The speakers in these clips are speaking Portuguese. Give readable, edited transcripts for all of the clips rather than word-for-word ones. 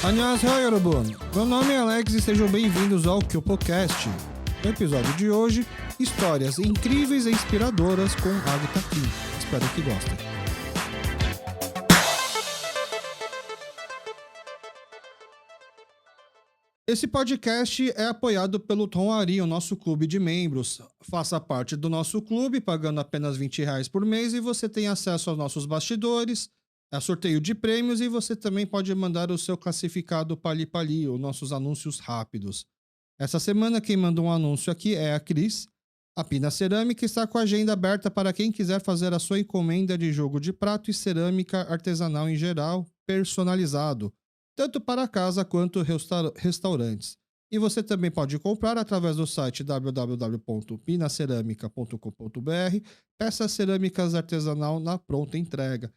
Annyeonghaseyo, 여러분! Meu nome é Alex e sejam bem-vindos ao KyopoCast. No episódio de hoje, histórias incríveis e inspiradoras com Agatha Kim. Espero que gostem. Esse podcast é apoiado pelo Tom Ari, o nosso clube de membros. Faça parte do nosso clube pagando apenas R$20 por mês e você tem acesso aos nossos bastidores, a sorteio de prêmios e você também pode mandar o seu classificado Pali Pali, os nossos anúncios rápidos. Essa semana quem mandou um anúncio aqui é a Cris. A Pina Cerâmica está com a agenda aberta para quem quiser fazer a sua encomenda de jogo de prato e cerâmica artesanal em geral, personalizado, tanto para casa quanto restaurantes. E você também pode comprar através do site www.pinaceramica.com.br peças cerâmicas artesanal na pronta entrega.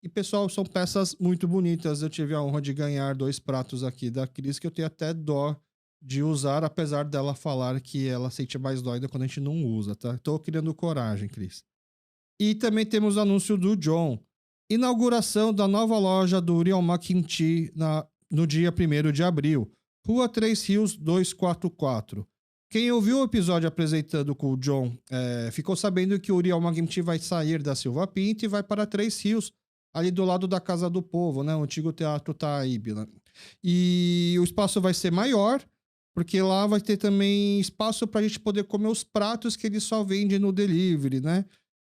E, pessoal, são peças muito bonitas. Eu tive a honra de ganhar 2 pratos aqui da Cris, que eu tenho até dó de usar, apesar dela falar que ela sente mais dó ainda quando a gente não usa, tá? Tô criando coragem, Cris. E também temos o anúncio do John. Inauguração da nova loja do Ryoma Kimchi no dia 1º de abril. Rua 3 Rios 244. Quem ouviu o episódio apresentando com o John ficou sabendo que o Ryoma Kimchi vai sair da Silva Pinto e vai para 3 Rios, ali do lado da Casa do Povo, né? O antigo Teatro Taíbe, né? E o espaço vai ser maior, porque lá vai ter também espaço para a gente poder comer os pratos que ele só vende no delivery, né?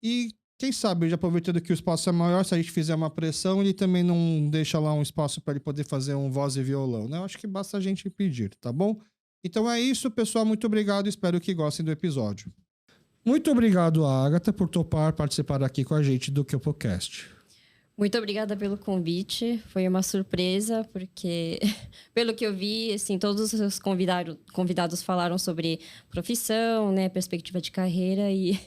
E quem sabe, já aproveitando que o espaço é maior, se a gente fizer uma pressão, ele também não deixa lá um espaço para ele poder fazer um voz e violão, né? Eu acho que basta a gente pedir, tá bom? Então é isso, pessoal. Muito obrigado. Espero que gostem do episódio. Muito obrigado, Agatha, por topar participar aqui com a gente do KyopoCast. Muito obrigada pelo convite. Foi uma surpresa, porque, pelo que eu vi, assim, todos os convidados falaram sobre profissão, né, perspectiva de carreira e...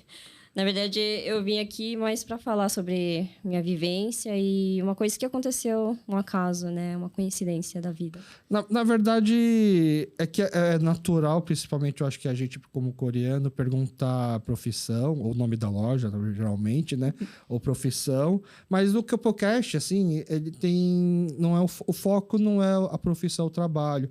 Na verdade, eu vim aqui mais para falar sobre minha vivência e uma coisa que aconteceu, um acaso, né? Uma coincidência da vida. Na verdade, é que é natural, principalmente eu acho que a gente, como coreano, perguntar a profissão, ou o nome da loja, geralmente, né? Ou profissão. Mas no KyopoCast, assim, ele tem... Não é o foco não é a profissão, o trabalho.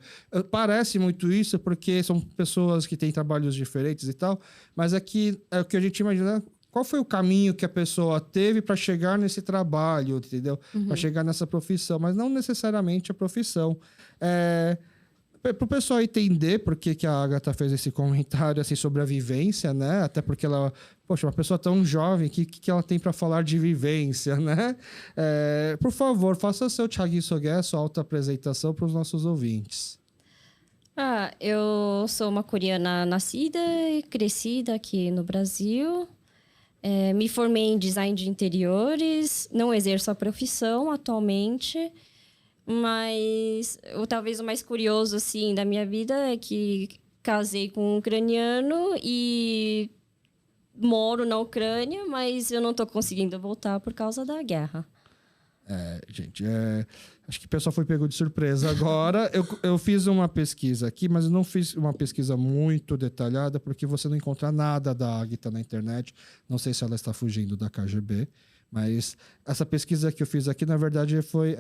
Parece muito isso, porque são pessoas que têm trabalhos diferentes e tal, mas aqui é o que a gente imagina. Qual foi o caminho que a pessoa teve para chegar nesse trabalho, entendeu? Para chegar nessa profissão, mas não necessariamente a profissão. Para o pessoal entender por que a Agatha fez esse comentário assim, sobre a vivência, né? Até porque ela, poxa, uma pessoa tão jovem, o que ela tem para falar de vivência, né? Por favor, faça seu Chagisoge, sua autoapresentação para os nossos ouvintes. Eu sou uma coreana nascida e crescida aqui no Brasil. Me formei em design de interiores, não exerço a profissão atualmente, mas talvez o mais curioso assim, da minha vida é que casei com um ucraniano e moro na Ucrânia, mas eu não estou conseguindo voltar por causa da guerra. Gente, acho que o pessoal foi pego de surpresa agora. Eu fiz uma pesquisa aqui, mas eu não fiz uma pesquisa muito detalhada, porque você não encontra nada da Agatha na internet. Não sei se ela está fugindo da KGB, mas essa pesquisa que eu fiz aqui, na verdade, foi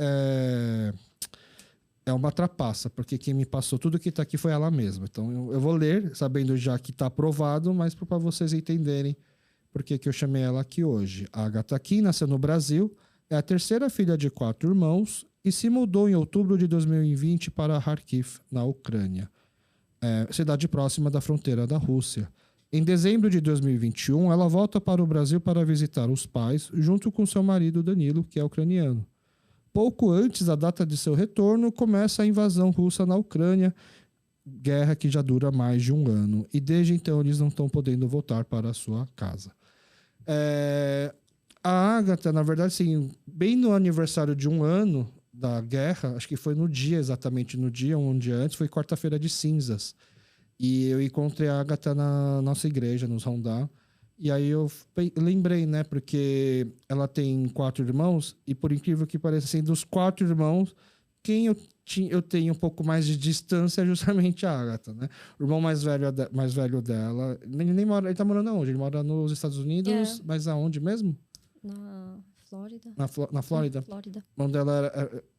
uma trapaça, porque quem me passou tudo que está aqui foi ela mesma. Então, eu vou ler, sabendo já que está aprovado, mas para vocês entenderem por que eu chamei ela aqui hoje. A Agatha Kim nasceu no Brasil, é a terceira filha de 4 irmãos e se mudou em outubro de 2020 para Kharkiv, na Ucrânia, cidade próxima da fronteira da Rússia. Em dezembro de 2021, ela volta para o Brasil para visitar os pais, junto com seu marido Danilo, que é ucraniano. Pouco antes da data de seu retorno, começa a invasão russa na Ucrânia, guerra que já dura mais de 1 ano. E desde então eles não estão podendo voltar para a sua casa. A Agatha, na verdade, assim, bem no aniversário de 1 ano da guerra, acho que foi exatamente no dia, um dia antes, foi quarta-feira de cinzas. E eu encontrei a Agatha na nossa igreja, nos Rondá. E aí eu lembrei, né, porque ela tem 4 irmãos, e por incrível que pareça, assim, dos 4 irmãos, quem eu tenho um pouco mais de distância é justamente a Agatha, né? O irmão mais velho dela, ele nem mora, ele tá morando aonde? Ele mora nos Estados Unidos, mas aonde mesmo? Na Flórida. Na Flórida? Flórida. O irmão dela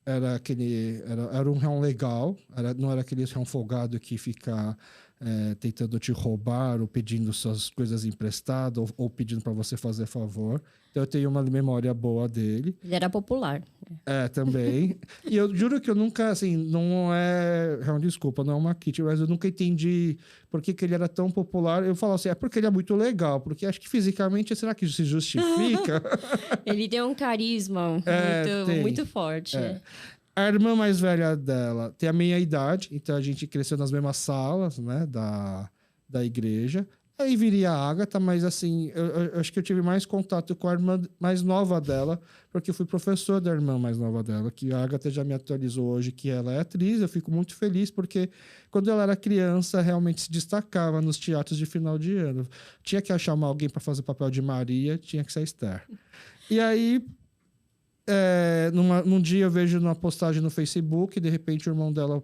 era um reão legal, não era aquele reão folgado que fica tentando te roubar ou pedindo suas coisas emprestadas ou pedindo para você fazer favor. Então eu tenho uma memória boa dele. Ele era popular. Também. E eu juro que eu nunca, assim, não é uma desculpa, não é uma crítica, mas eu nunca entendi por que ele era tão popular. Eu falo assim, é porque ele é muito legal, porque acho que fisicamente, será que isso se justifica? Ele tem um carisma muito forte. A irmã mais velha dela tem a minha idade, então a gente cresceu nas mesmas salas, né, da igreja. Aí viria a Agatha, mas assim, eu acho que eu tive mais contato com a irmã mais nova dela, porque eu fui professor da irmã mais nova dela, que a Agatha já me atualizou hoje que ela é atriz. Eu fico muito feliz, porque quando ela era criança, realmente se destacava nos teatros de final de ano. Tinha que achar alguém para fazer o papel de Maria, tinha que ser a Esther. E aí, num dia eu vejo uma postagem no Facebook, de repente o irmão dela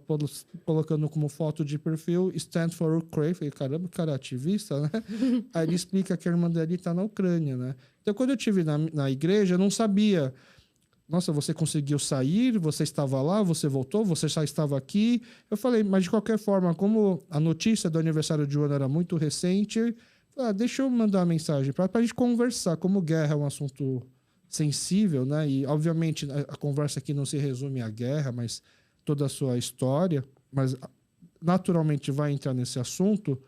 colocando como foto de perfil Stand for Ukraine. Falei, caramba, cara, ativista, né? Aí ele explica que a irmã dele está na Ucrânia, né? Então, quando eu estive na igreja, eu não sabia. Nossa, você conseguiu sair? Você estava lá? Você voltou? Você já estava aqui? Eu falei, mas de qualquer forma, como a notícia do aniversário de Joana era muito recente, deixa eu mandar uma mensagem para a gente conversar. Como guerra é um assunto sensível, né? E, obviamente, a conversa aqui não se resume à guerra, mas toda a sua história, mas naturalmente vai entrar nesse assunto.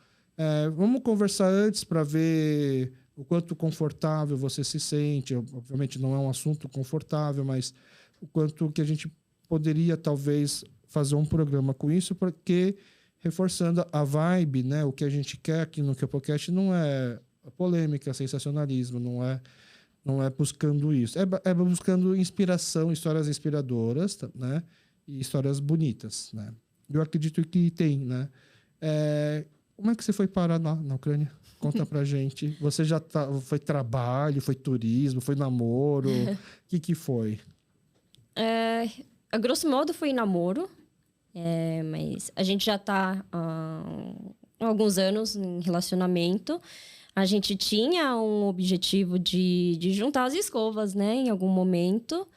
Vamos conversar antes para ver o quanto confortável você se sente. Obviamente não é um assunto confortável, mas o quanto que a gente poderia, talvez, fazer um programa com isso, porque reforçando a vibe, né? O que a gente quer aqui no Kepocast não é polêmica, sensacionalismo, não é buscando isso. É buscando inspiração, histórias inspiradoras, né? E histórias bonitas, né? Eu acredito que tem, né? Como é que você foi parar na Ucrânia? Conta pra gente. Você já foi trabalho, foi turismo, foi namoro? O que foi? A grosso modo foi namoro. Mas a gente já tá há alguns anos em relacionamento. A gente tinha um objetivo de juntar as escovas, né, em algum momento.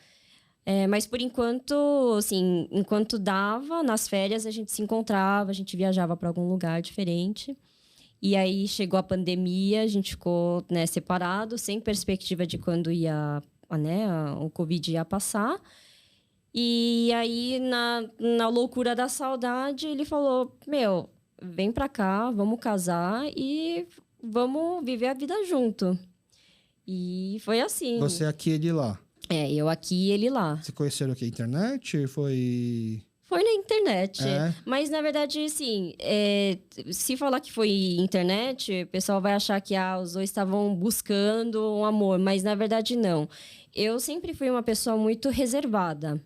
Mas, por enquanto, assim, enquanto dava, nas férias, a gente se encontrava, a gente viajava para algum lugar diferente. E aí, chegou a pandemia, a gente ficou, né, separado, sem perspectiva de quando o Covid ia passar. E aí, na loucura da saudade, ele falou, vem para cá, vamos casar e vamos viver a vida junto. E foi assim. Você aqui, ele lá? Eu aqui e ele lá. Se conheceram aqui na internet? Foi na internet. Mas, na verdade, assim, se falar que foi internet, o pessoal vai achar que os dois estavam buscando um amor. Mas, na verdade, não. Eu sempre fui uma pessoa muito reservada.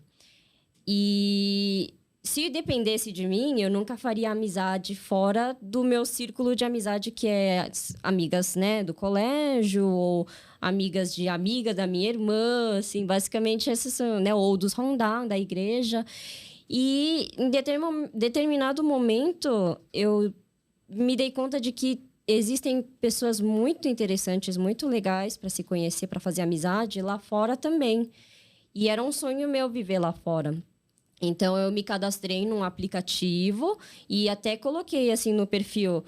E se dependesse de mim, eu nunca faria amizade fora do meu círculo de amizade, que é amigas, né, do colégio, ou amigas de amiga da minha irmã, assim, basicamente essas são, né, ou dos rondão da igreja. E em determinado momento, eu me dei conta de que existem pessoas muito interessantes, muito legais para se conhecer, para fazer amizade lá fora também. E era um sonho meu viver lá fora. Então, eu me cadastrei num aplicativo e até coloquei, assim, no perfil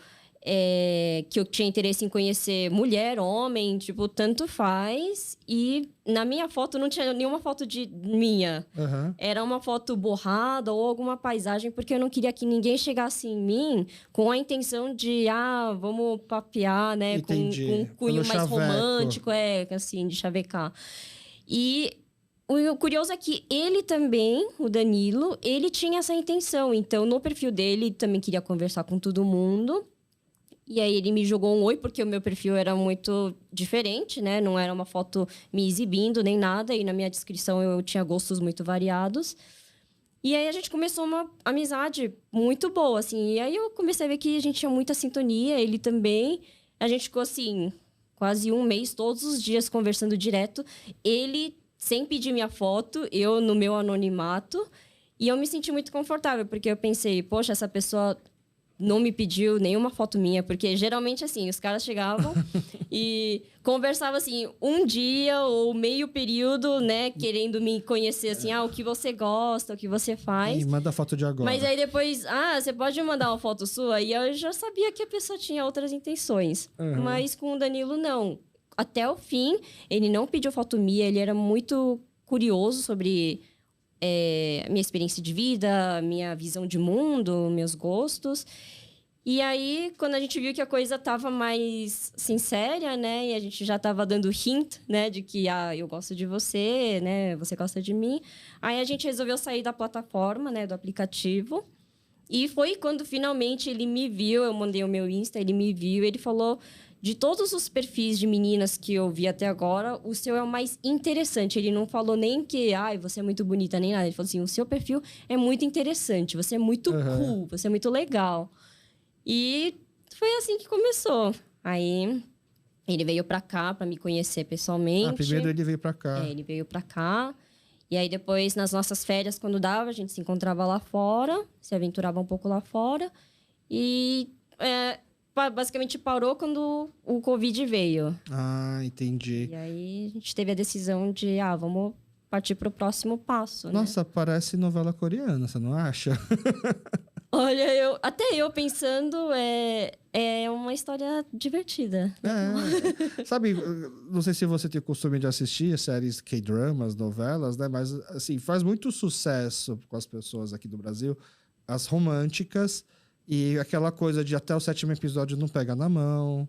que eu tinha interesse em conhecer mulher, homem, tipo, tanto faz. E na minha foto não tinha nenhuma foto minha. Uhum. Era uma foto borrada ou alguma paisagem, porque eu não queria que ninguém chegasse em mim com a intenção de, vamos papear, né? Com um cunho mais romântico, assim, de chavecar. E o curioso é que ele também, o Danilo, ele tinha essa intenção. Então, no perfil dele, também queria conversar com todo mundo. E aí, ele me jogou um oi, porque o meu perfil era muito diferente, né? Não era uma foto me exibindo, nem nada. E na minha descrição, eu tinha gostos muito variados. E aí, a gente começou uma amizade muito boa, assim. E aí, eu comecei a ver que a gente tinha muita sintonia, ele também. A gente ficou, assim, quase um mês, todos os dias, conversando direto. Ele sem pedir minha foto, eu no meu anonimato. E eu me senti muito confortável, porque eu pensei, poxa, essa pessoa não me pediu nenhuma foto minha, porque geralmente, assim, os caras chegavam e conversavam, assim, um dia ou meio período, né, querendo me conhecer, assim, o que você gosta, o que você faz. E manda foto de agora. Mas aí depois, você pode mandar uma foto sua? E eu já sabia que a pessoa tinha outras intenções. Uhum. Mas com o Danilo, não. Até o fim, ele não pediu foto minha, ele era muito curioso sobre minha experiência de vida, minha visão de mundo, meus gostos. E aí, quando a gente viu que a coisa tava mais sincera, né? E a gente já tava dando hint, né? De que, eu gosto de você, né? Você gosta de mim. Aí a gente resolveu sair da plataforma, né? Do aplicativo. E foi quando finalmente ele me viu, eu mandei o meu Insta, ele me viu, ele falou... De todos os perfis de meninas que eu vi até agora, o seu é o mais interessante. Ele não falou nem que, você é muito bonita, nem nada. Ele falou assim, o seu perfil é muito interessante, você é muito cool, você é muito legal. E foi assim que começou. Aí, ele veio pra cá pra me conhecer pessoalmente. Primeiro ele veio pra cá. Ele veio pra cá. E aí, depois, nas nossas férias, quando dava, a gente se encontrava lá fora, se aventurava um pouco lá fora. E... basicamente parou quando o Covid veio. Entendi. E aí a gente teve a decisão de, vamos partir para o próximo passo, Nossa, né? parece novela coreana, você não acha? Olha, até eu pensando, é uma história divertida. Sabe, não sei se você tem o costume de assistir séries K-dramas, novelas, né? Mas, assim, faz muito sucesso com as pessoas aqui do Brasil, as românticas. E aquela coisa de até o 7º episódio não pega na mão.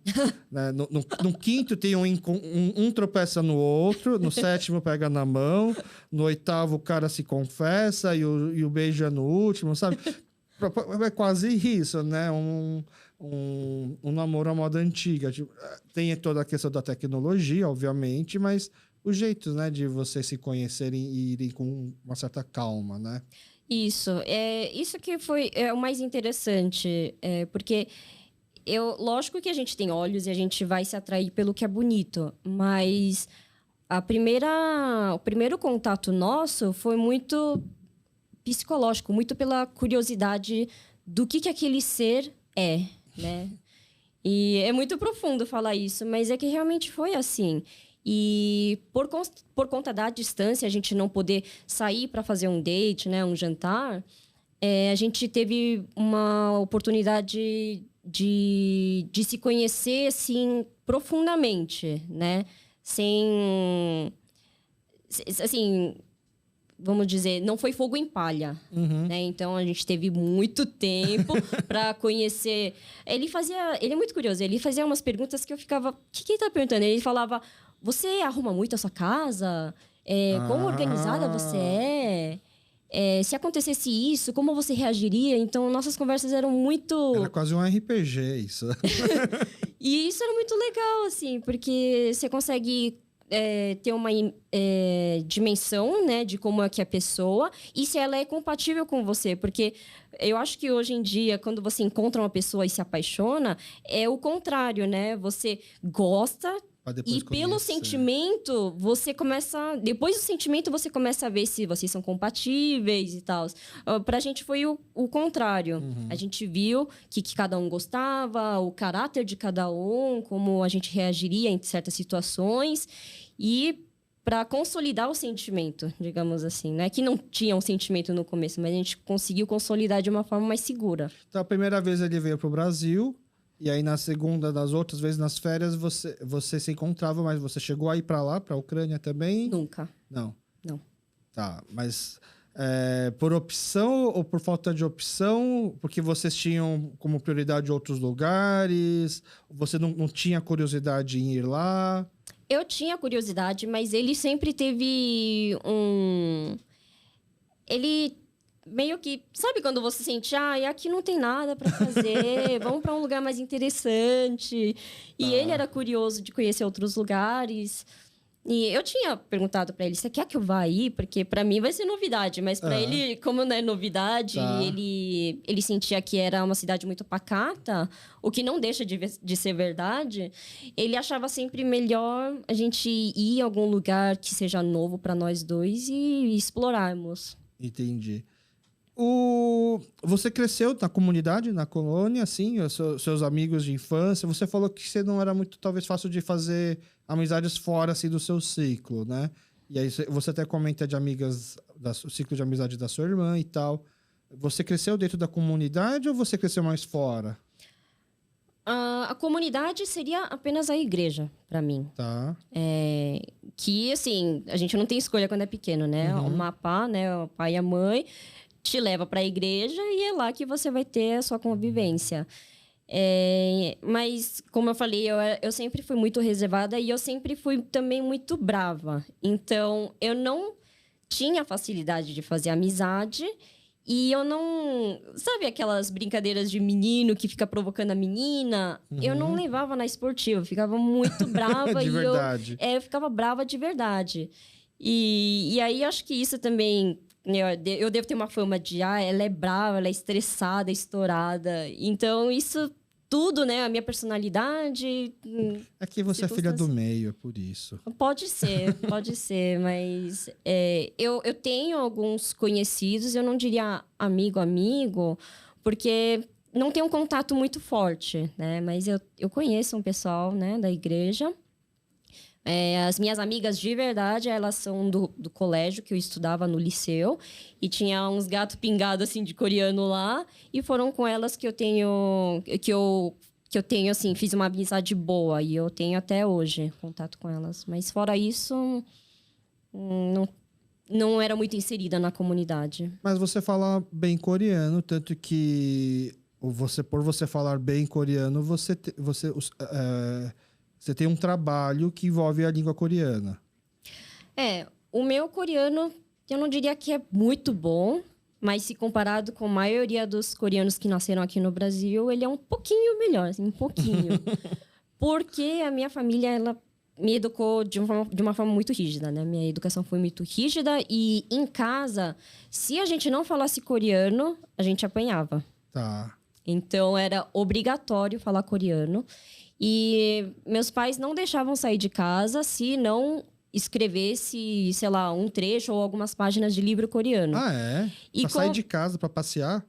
Né? No 5º tem um tropeça no outro. No 7º pega na mão. No 8º o cara se confessa e o beijo é no último, sabe? É quase isso, né? Um namoro à moda antiga. Tipo, tem toda a questão da tecnologia, obviamente, mas os jeitos, né, de vocês se conhecerem e irem com uma certa calma, né? Isso. Isso que foi o mais interessante. Porque lógico que a gente tem olhos e a gente vai se atrair pelo que é bonito. Mas o primeiro contato nosso foi muito psicológico. Muito pela curiosidade do que aquele ser é, né? E é muito profundo falar isso. Mas é que realmente foi assim. E por conta da distância, a gente não poder sair para fazer um date, né, um jantar, a gente teve uma oportunidade de se conhecer assim, profundamente, né? Sem... Assim, vamos dizer, não foi fogo em palha, né? Então, a gente teve muito tempo para conhecer... Ele é muito curioso, ele fazia umas perguntas que eu ficava... O que ele tá perguntando? Ele falava... Você arruma muito a sua casa? Quão organizada você é? Se acontecesse isso, como você reagiria? Então, nossas conversas eram muito... Era quase um RPG, isso. E isso era muito legal, assim, porque você consegue ter uma dimensão, né, de como é que é a pessoa e se ela é compatível com você. Porque eu acho que hoje em dia, quando você encontra uma pessoa e se apaixona, é o contrário, né? Você gosta... E pelo sentimento, você começa... Depois do sentimento, você começa a ver se vocês são compatíveis e tal. Pra gente foi o contrário. A gente viu que cada um gostava, o caráter de cada um, como a gente reagiria em certas situações. E para consolidar o sentimento, digamos assim, né? Que não tinha um sentimento no começo, mas a gente conseguiu consolidar de uma forma mais segura. Então, a primeira vez ele veio pro Brasil... E aí, na segunda, das outras vezes, nas férias, você se encontrava, mas você chegou a ir para lá, para a Ucrânia também? Nunca. Não? Não. Tá, mas por opção ou por falta de opção? Porque vocês tinham como prioridade outros lugares? Você não tinha curiosidade em ir lá? Eu tinha curiosidade, mas ele sempre teve Ele... meio que... Sabe quando você sente... aqui não tem nada para fazer. Vamos para um lugar mais interessante. E ele era curioso de conhecer outros lugares. E eu tinha perguntado para ele... Você quer que eu vá aí? Porque para mim vai ser novidade. Mas para ele, como não é novidade... Ele sentia que era uma cidade muito pacata. O que não deixa de ser verdade. Ele achava sempre melhor a gente ir a algum lugar que seja novo para nós dois e explorarmos. Entendi. Você cresceu na comunidade, na colônia, assim, seus amigos de infância. Você falou que você não era muito, talvez, fácil de fazer amizades fora, assim, do seu ciclo, né? E aí você até comenta de amigas, do ciclo de amizade da sua irmã e tal. Você cresceu dentro da comunidade ou você cresceu mais fora? A comunidade seria apenas a igreja, para mim. Tá. Que, assim, a gente não tem escolha quando é pequeno, né? Uhum. O mapá, né? O pai e a mãe te leva para a igreja e é lá que você vai ter a sua convivência. Mas, como eu falei, eu sempre fui muito reservada e eu sempre fui também muito brava. Então, eu não tinha facilidade de fazer amizade e eu não... Sabe aquelas brincadeiras de menino que fica provocando a menina? Eu não levava na esportiva, eu ficava muito brava. De verdade. Eu ficava brava de verdade. E aí, acho que isso também... Eu devo ter uma fama de, ela é brava, ela é estressada, estourada. Então, isso tudo, né? A minha personalidade... É que você é filha do meio, é por isso. Pode ser, mas eu tenho alguns conhecidos, eu não diria amigo, porque não tem um contato muito forte, né? Mas eu conheço um pessoal, né, da igreja. As minhas amigas de verdade, elas são do colégio que eu estudava no liceu e tinha uns gatos pingados assim de coreano lá e foram com elas que eu tenho assim, fiz uma amizade boa e eu tenho até hoje contato com elas. Mas fora isso, não era muito inserida na comunidade. Mas você fala bem coreano, tanto que por você falar bem coreano, você tem um trabalho que envolve a língua coreana. O meu coreano, eu não diria que é muito bom, mas se comparado com a maioria dos coreanos que nasceram aqui no Brasil, ele é um pouquinho melhor, assim, um pouquinho. Porque a minha família, ela me educou de uma forma muito rígida, né? Minha educação foi muito rígida e em casa, se a gente não falasse coreano, a gente apanhava. Tá. Então, era obrigatório falar coreano. E meus pais não deixavam sair de casa se não escrevesse, sei lá, um trecho ou algumas páginas de livro coreano. Ah, é? Pra sair de casa, pra passear?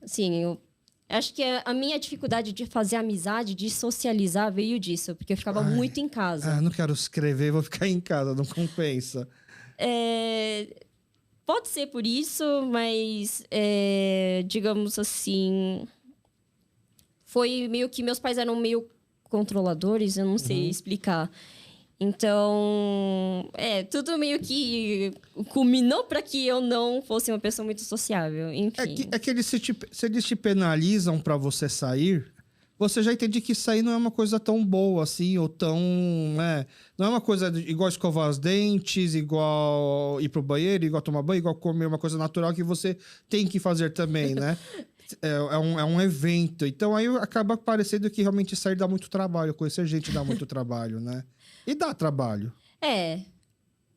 Assim, eu acho que a minha dificuldade de fazer amizade, de socializar, veio disso. Porque eu ficava muito em casa. Não quero escrever, vou ficar em casa, não compensa. Pode ser por isso, mas, digamos assim... Foi meio que... Meus pais eram meio controladores, eu não sei explicar. Então, tudo meio que culminou para que eu não fosse uma pessoa muito sociável, enfim. É que eles se eles te penalizam para você sair, você já entende que sair não é uma coisa tão boa assim, ou tão... não é uma coisa igual escovar os dentes, igual ir pro banheiro, igual tomar banho, igual comer, uma coisa natural que você tem que fazer também, né? É um evento. Então, aí acaba parecendo que realmente sair dá muito trabalho. Conhecer gente dá muito trabalho, né? E dá trabalho.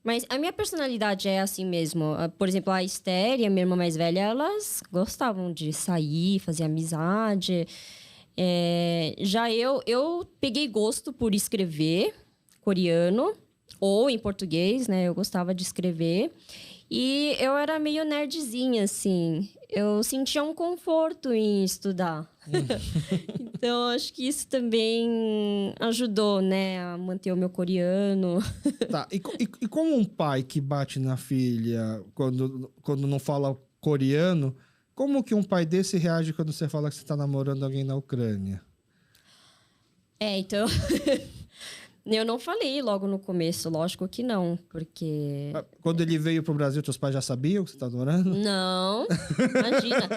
Mas a minha personalidade é assim mesmo. Por exemplo, a Esther e a minha irmã mais velha, elas gostavam de sair, fazer amizade. Já eu peguei gosto por escrever coreano ou em português, né? Eu gostava de escrever. E eu era meio nerdzinha, assim. Eu sentia um conforto em estudar. Então, acho que isso também ajudou, né? A manter o meu coreano. Tá. E como um pai que bate na filha quando não fala coreano, como que um pai desse reage quando você fala que você tá namorando alguém na Ucrânia? Então... Eu não falei logo no começo, lógico que não, porque... Quando ele veio pro Brasil, teus pais já sabiam que você tá namorando? Não, imagina.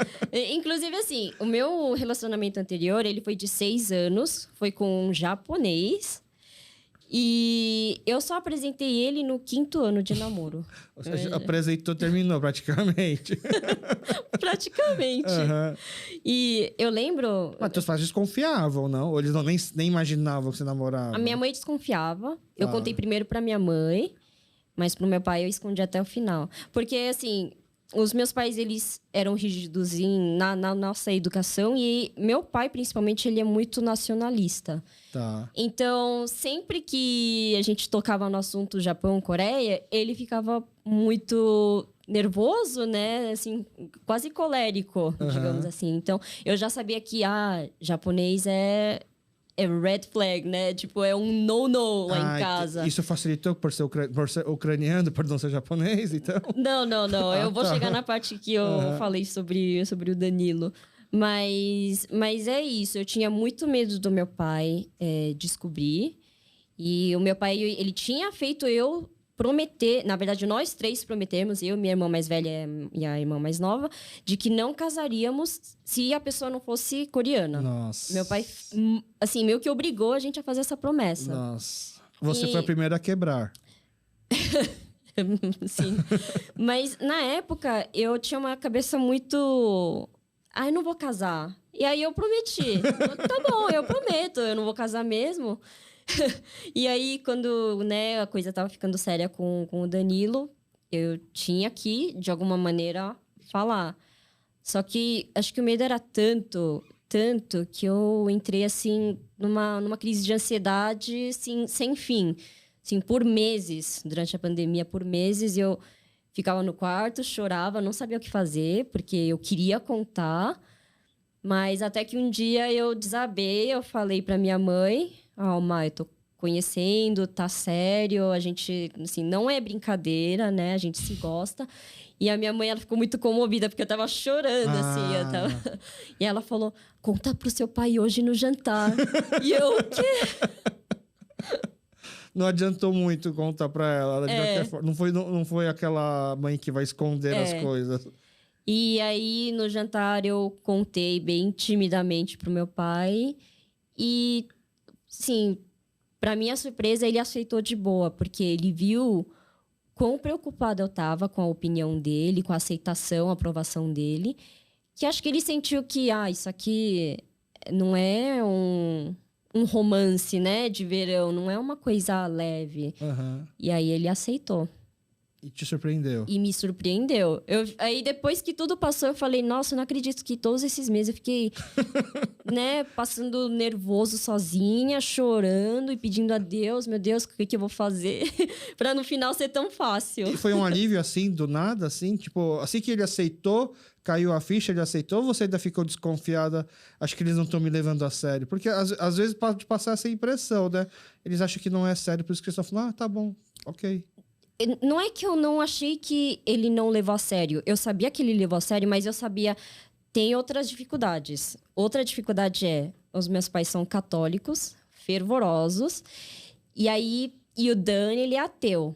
Inclusive, assim, o meu relacionamento anterior, ele foi de 6 anos, foi com um japonês. E eu só apresentei ele no 5º ano de namoro. Ou seja, apresentou, terminou praticamente. Praticamente. E eu lembro... Mas teus pais desconfiavam, não? Ou eles nem imaginavam que você namorava? A minha mãe desconfiava. Eu contei primeiro pra minha mãe, mas pro meu pai eu escondi até o final. Porque, assim... Os meus pais, eles eram rígidos na nossa educação. E meu pai, principalmente, ele é muito nacionalista. Tá. Então, sempre que a gente tocava no assunto Japão, Coreia, ele ficava muito nervoso, né? Assim, quase colérico, digamos assim. Então, eu já sabia que, japonês é red flag, né? Tipo, é um no-no lá em casa. Isso facilitou por ser ucraniano, por não ser japonês, então? Não. Eu vou chegar na parte que eu falei sobre o Danilo. Mas é isso. Eu tinha muito medo do meu pai descobrir. E o meu pai, ele tinha feito eu prometer... Na verdade, nós três prometemos, eu, minha irmã mais velha e a irmã mais nova, de que não casaríamos se a pessoa não fosse coreana. Nossa. Meu pai, assim, meio que obrigou a gente a fazer essa promessa. Nossa. Você foi a primeira a quebrar. Sim. Mas, na época, eu tinha uma cabeça muito... eu não vou casar. E aí, eu prometi. Tá bom, eu prometo. Eu não vou casar mesmo. E aí, quando, né, a coisa tava ficando séria com o Danilo, eu tinha que, de alguma maneira, falar. Só que acho que o medo era tanto que eu entrei, assim, numa crise de ansiedade, assim, sem fim. Assim, por meses, durante a pandemia, por meses, eu ficava no quarto, chorava, não sabia o que fazer, porque eu queria contar. Mas até que um dia eu desabei, eu falei pra minha mãe... Mãe, eu tô conhecendo, tá sério, a gente, assim, não é brincadeira, né? A gente se gosta. E a minha mãe, ela ficou muito comovida, porque eu tava chorando, assim. E ela falou, conta pro seu pai hoje no jantar. E eu, o quê? Não adiantou muito contar pra ela. Não foi aquela mãe que vai esconder as coisas. E aí, no jantar, eu contei bem timidamente pro meu pai. E... Sim, para minha surpresa, ele aceitou de boa, porque ele viu quão preocupada eu estava com a opinião dele, com a aceitação, a aprovação dele, que acho que ele sentiu que, isso aqui não é um romance, né, de verão, não é uma coisa leve. E aí ele aceitou. E te surpreendeu. E me surpreendeu. Aí, depois que tudo passou, eu falei, nossa, eu não acredito que todos esses meses eu fiquei, né, passando nervoso sozinha, chorando e pedindo a Deus, meu Deus, o que eu vou fazer? Pra no final ser tão fácil. E foi um alívio, assim, do nada, assim? Tipo, assim que ele aceitou, caiu a ficha, ele aceitou, ou você ainda ficou desconfiada? Acho que eles não estão me levando a sério. Porque, às vezes, pode passar essa impressão, né? Eles acham que não é sério, por isso que eles estão falando, tá bom, ok. Não é que eu não achei que ele não levou a sério. Eu sabia que ele levou a sério, mas eu sabia... Tem outras dificuldades. Outra dificuldade os meus pais são católicos, fervorosos. E o Dani, ele é ateu.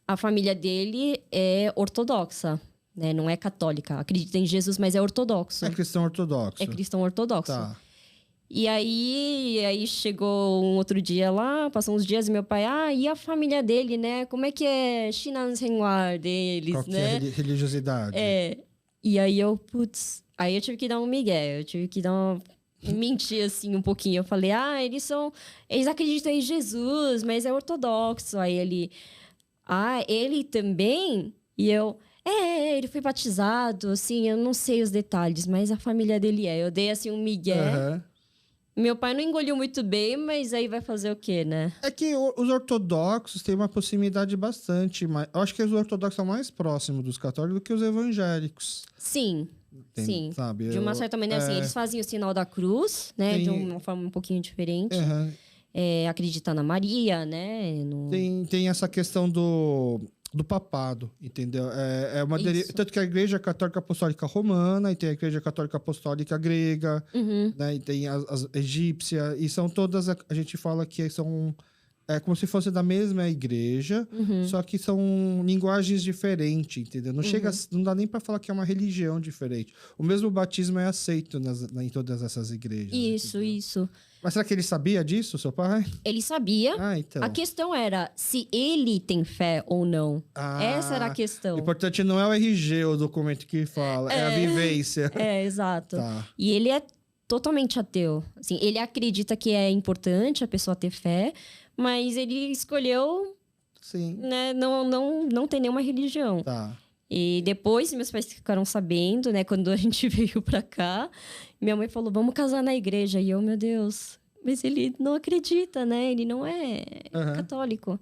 A família dele é ortodoxa, né? Não é católica. Acredita em Jesus, mas é ortodoxo. É cristão ortodoxo. É cristão ortodoxo. Tá. E aí chegou um outro dia lá, passou uns dias, e meu pai, e a família dele, né? Como é que é Shinansenwar deles, Qual que né? é a religiosidade? E aí aí eu tive que dar um migué, eu tive que mentir assim um pouquinho. Eu falei, eles acreditam em Jesus, mas é ortodoxo. Aí ele também? E eu, ele foi batizado, assim, eu não sei os detalhes, mas a família dele é. Eu dei assim um migué. Meu pai não engoliu muito bem, mas aí vai fazer o quê, né? É que os ortodoxos têm uma proximidade bastante... Eu acho que os ortodoxos são mais próximos dos católicos do que os evangélicos. Sim, sim. Sabe? De uma certa maneira, assim, eles fazem o sinal da cruz, né? De uma forma um pouquinho diferente. Acreditar na Maria, né? Tem essa questão do papado, entendeu? Tanto que a Igreja Católica Apostólica Romana, e tem a Igreja Católica Apostólica Grega, né? E tem as egípcia, e são todas, a gente fala que são como se fosse da mesma igreja, só que são linguagens diferentes, entendeu? Não dá nem para falar que é uma religião diferente. O mesmo batismo é aceito em todas essas igrejas. Isso. Mas será que ele sabia disso, seu pai? Ele sabia. Então. A questão era se ele tem fé ou não. Essa era a questão. O importante não é o RG, o documento que fala, é a vivência. Exato. Tá. E ele é totalmente ateu. Assim, ele acredita que é importante a pessoa ter fé, mas ele escolheu, né, não ter nenhuma religião. Tá. E depois, meus pais ficaram sabendo, né? Quando a gente veio pra cá, minha mãe falou, vamos casar na igreja. E eu, meu Deus, mas ele não acredita, né? Ele não é católico.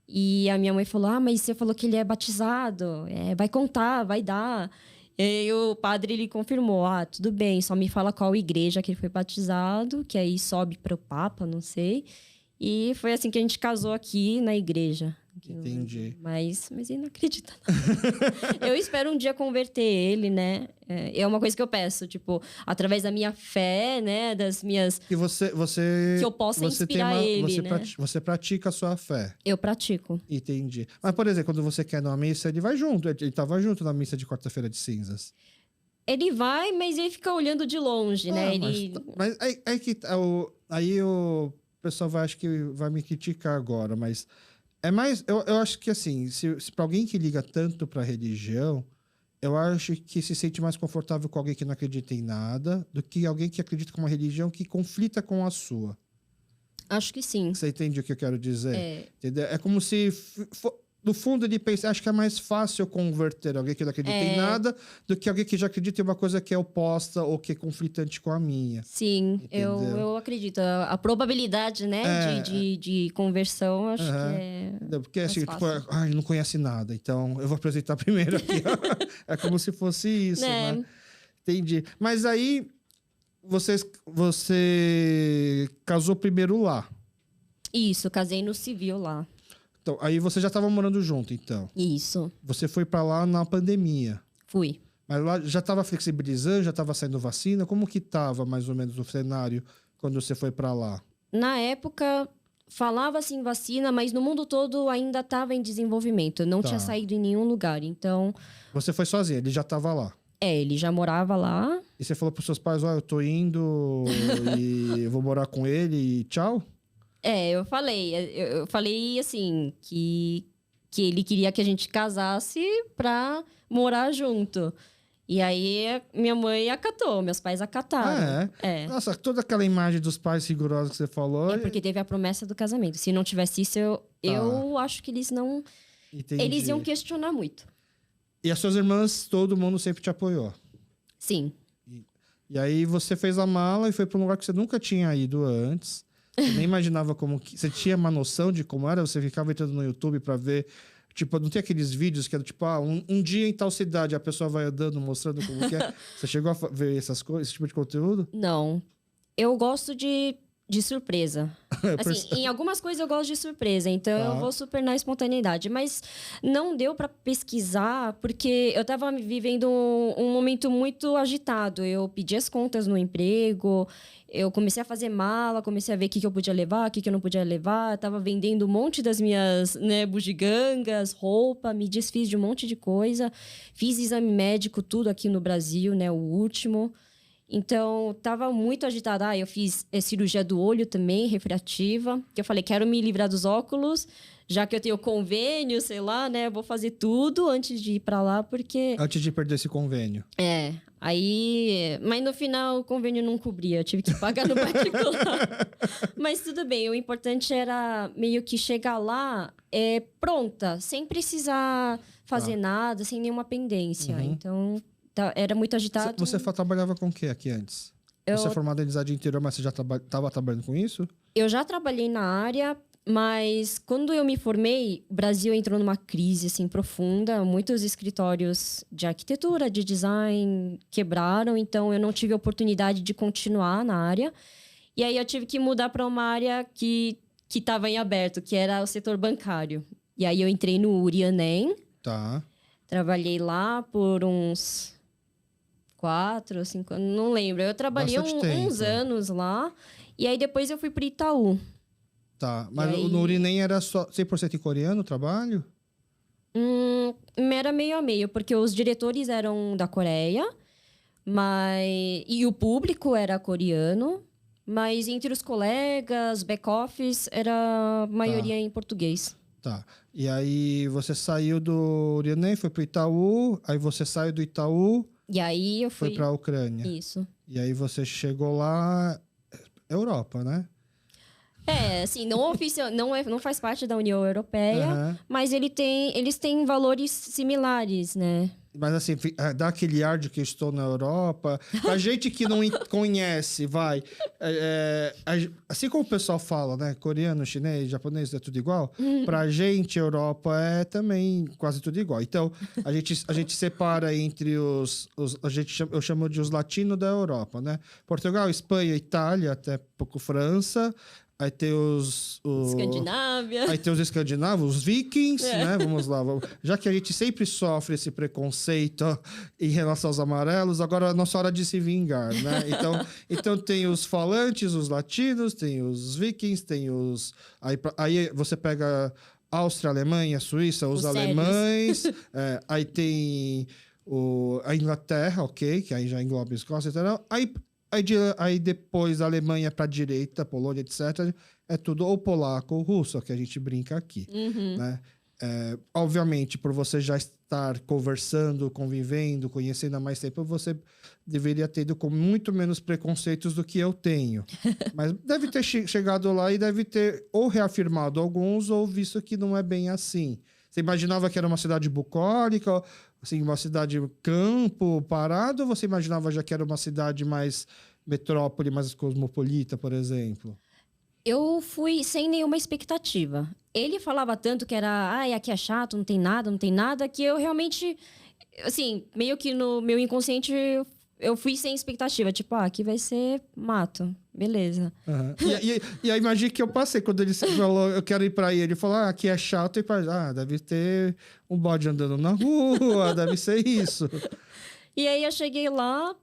E a minha mãe falou, mas você falou que ele é batizado, vai contar, vai dar. E aí o padre, ele confirmou, tudo bem, só me fala qual igreja que ele foi batizado, que aí sobe para o Papa, não sei. E foi assim que a gente casou aqui na igreja. Entendi. Mas ele não acredita. Eu espero um dia converter ele, né? É uma coisa que eu peço, tipo, através da minha fé, né? Das minhas... Que você que eu possa inspirar ele, né? Você pratica a sua fé. Eu pratico. Entendi. Mas, por exemplo, quando você quer ir numa missa, ele vai junto. Ele estava junto na missa de quarta-feira de cinzas. Ele vai, mas ele fica olhando de longe, né? Mas aí que aí o pessoal acho que vai me criticar agora, mas é mais... Eu acho que, assim, se para alguém que liga tanto para religião, eu acho que se sente mais confortável com alguém que não acredita em nada do que alguém que acredita com uma religião que conflita com a sua. Acho que sim. Você entende o que eu quero dizer? Entendeu? É como se... No fundo, ele pensa, acho que é mais fácil converter alguém que não acredita em nada do que alguém que já acredita em uma coisa que é oposta ou que é conflitante com a minha. Sim, eu acredito. A probabilidade, né, de conversão, acho que é. Porque assim, tipo, ele não conhece nada, então eu vou apresentar primeiro aqui. É como se fosse isso, né? Entendi. Mas aí, você casou primeiro lá. Isso, casei no civil lá. Então, aí você já estava morando junto, então? Isso. Você foi para lá na pandemia? Fui. Mas lá já estava flexibilizando, já estava saindo vacina? Como que estava, mais ou menos, o cenário quando você foi para lá? Na época, falava-se em vacina, mas no mundo todo ainda estava em desenvolvimento. Não tinha saído em nenhum lugar, então... Você foi sozinha, ele já estava lá? Ele já morava lá. E você falou para os seus pais, eu tô indo e vou morar com ele e tchau? Eu falei assim, que ele queria que a gente casasse pra morar junto. E aí, minha mãe acatou, meus pais acataram. Nossa, toda aquela imagem dos pais rigorosos que você falou... É porque teve a promessa do casamento. Se não tivesse isso, eu acho que eles não... Entendi. Eles iam questionar muito. E as suas irmãs, todo mundo sempre te apoiou? Sim. E aí, você fez a mala e foi para um lugar que você nunca tinha ido antes... Você nem imaginava como que... Você tinha uma noção de como era? Você ficava entrando no YouTube pra ver... Tipo, não tem aqueles vídeos que era tipo... um dia em tal cidade, a pessoa vai andando, mostrando como que é. Você chegou a ver essas coisas, esse tipo de conteúdo? Não. Eu gosto de surpresa. Assim, em algumas coisas eu gosto de surpresa, então eu vou super na espontaneidade. Mas não deu pra pesquisar, porque eu tava vivendo um momento muito agitado. Eu pedi as contas no emprego, eu comecei a fazer mala, comecei a ver o que eu podia levar, o que eu não podia levar. Eu tava vendendo um monte das minhas, né, bugigangas, roupa, me desfiz de um monte de coisa. Fiz exame médico, tudo aqui no Brasil, né, o último. Então, tava muito agitada. Eu fiz cirurgia do olho também, refrativa. Que eu falei, quero me livrar dos óculos, já que eu tenho convênio, sei lá, né? Vou fazer tudo antes de ir pra lá, porque... Antes de perder esse convênio. Aí... Mas no final, o convênio não cobria. Eu tive que pagar no particular. Mas tudo bem. O importante era meio que chegar lá pronta, sem precisar fazer nada, sem nenhuma pendência. Então... Era muito agitado. Você trabalhava com o que aqui antes? Você é formada em design de interior, mas você já estava trabalhando com isso? Eu já trabalhei na área, mas quando eu me formei, o Brasil entrou numa crise assim, profunda. Muitos escritórios de arquitetura, de design quebraram, então eu não tive oportunidade de continuar na área. E aí eu tive que mudar para uma área que estava em aberto, que era o setor bancário. E aí eu entrei no Urianem. Trabalhei lá por uns 4 ou 5 anos, não lembro. Eu trabalhei uns anos lá. E aí depois eu fui pro Itaú. Mas aí... no Urianem era só 100% em coreano o trabalho? Era meio a meio, porque os diretores eram da Coreia, e o público era coreano, mas entre os colegas, back-office, era a maioria em português. E aí você saiu do Urianem, foi pro Itaú, aí você saiu do Itaú... E aí eu fui... Foi pra Ucrânia. Isso. E aí você chegou lá... Europa, né? Assim, não faz parte da União Europeia, mas eles têm valores similares, né? Mas assim, dá aquele ar de que eu estou na Europa. Pra gente que não conhece, vai. Assim como o pessoal fala, né? Coreano, chinês, japonês, é tudo igual. Pra gente, Europa é também quase tudo igual. Então, a gente separa entre eu chamo de os latinos da Europa, né? Portugal, Espanha, Itália, até pouco França. Aí tem Escandinávia. Aí tem os escandinavos, os vikings, né? Vamos lá. Já que a gente sempre sofre esse preconceito em relação aos amarelos, agora é a nossa hora de se vingar, né? Então tem os falantes, os latinos, tem os vikings, tem os... Aí você pega Áustria, Alemanha, Suíça, os alemães. Aí tem a Inglaterra, ok? Que aí já engloba a Escócia, etc. Aí depois a Alemanha para a direita, Polônia, etc., é tudo ou polaco ou russo, que a gente brinca aqui. Né? Obviamente, por você já estar conversando, convivendo, conhecendo há mais tempo, você deveria ter ido com muito menos preconceitos do que eu tenho. Mas deve ter chegado lá e deve ter ou reafirmado alguns ou visto que não é bem assim. Você imaginava que era uma cidade bucólica, assim, uma cidade campo, parado, ou você imaginava já que era uma cidade mais metrópole, mais cosmopolita, por exemplo? Eu fui sem nenhuma expectativa. Ele falava tanto que era, aqui é chato, não tem nada, que eu realmente, assim, meio que no meu inconsciente, eu fui sem expectativa. Tipo, aqui vai ser mato. Beleza. Uhum. E a imagem que eu passei, quando ele falou, eu quero ir pra aí, ele falou, aqui é chato, e deve ter um bode andando na rua, deve ser isso. E aí eu cheguei lá,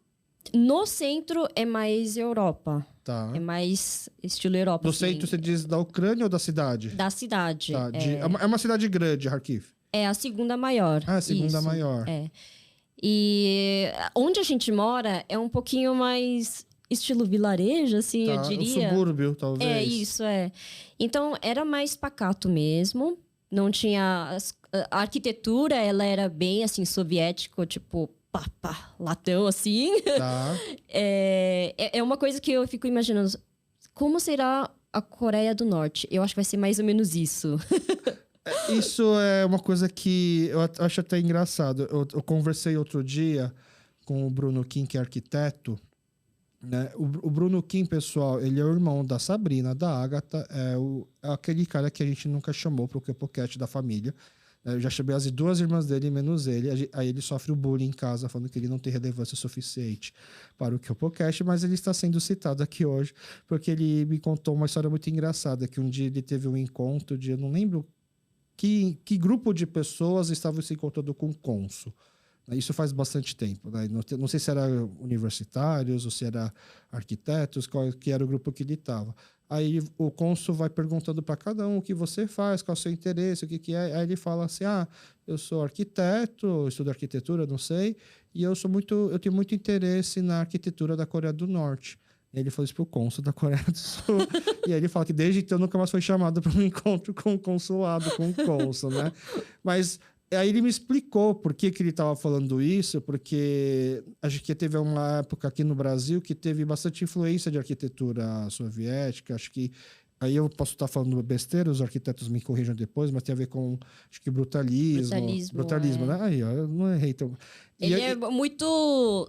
no centro é mais Europa. Tá. É mais estilo Europa. No assim. centro você diz da Ucrânia ou da cidade? Da cidade. Tá, é uma cidade grande, Kharkiv. É a segunda maior. Ah, a segunda isso, maior. E onde a gente mora é um pouquinho mais estilo vilarejo, assim, eu diria. Um subúrbio, talvez. É, isso, é. Então, era mais pacato mesmo. Não tinha... A arquitetura, ela era bem, assim, soviético, tipo, latão, assim. Tá. É uma coisa que eu fico imaginando. Como será a Coreia do Norte? Eu acho que vai ser mais ou menos isso. Isso é uma coisa que eu acho até engraçado. Eu conversei outro dia com o Bruno Kim, que é arquiteto. Né? O Bruno Kim, pessoal, ele é o irmão da Sabrina, da Agatha. É aquele cara que a gente nunca chamou para o Capocat da família. Eu já chamei as duas irmãs dele, menos ele. Aí ele sofre o bullying em casa, falando que ele não tem relevância suficiente para o Capocat, mas ele está sendo citado aqui hoje, porque ele me contou uma história muito engraçada, que um dia ele teve um encontro eu não lembro que grupo de pessoas estavam se encontrando com o cônsul. Isso faz bastante tempo. Né? Não sei se era universitários ou se era arquitetos, qual que era o grupo que ele estava. Aí o cônsul vai perguntando para cada um o que você faz, qual é o seu interesse, o que é. Aí ele fala assim, eu sou arquiteto, estudo arquitetura, não sei, e eu tenho muito interesse na arquitetura da Coreia do Norte. Ele falou isso pro cônsul da Coreia do Sul. E aí ele fala que desde então nunca mais foi chamado para um encontro com o consulado, com o cônsul, né? Mas aí ele me explicou por que ele estava falando isso, porque acho que teve uma época aqui no Brasil que teve bastante influência de arquitetura soviética. Acho que aí eu posso estar falando besteira, os arquitetos me corrijam depois, mas tem a ver com, acho que brutalismo, né? Aí, ó, eu não errei. Então. Ele é muito...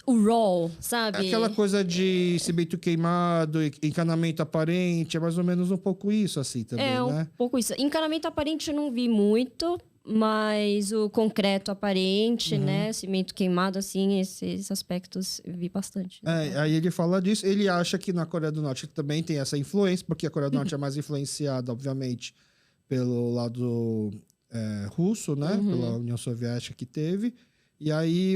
o raw, sabe? Aquela coisa de cimento queimado, encanamento aparente, é mais ou menos um pouco isso, assim, também, né? Um pouco isso. Encanamento aparente eu não vi muito, mas o concreto aparente, né? Cimento queimado, assim, esses aspectos eu vi bastante. Aí ele fala disso. Ele acha que na Coreia do Norte também tem essa influência, porque a Coreia do Norte é mais influenciada, obviamente, pelo lado russo, né? Pela União Soviética que teve. E aí,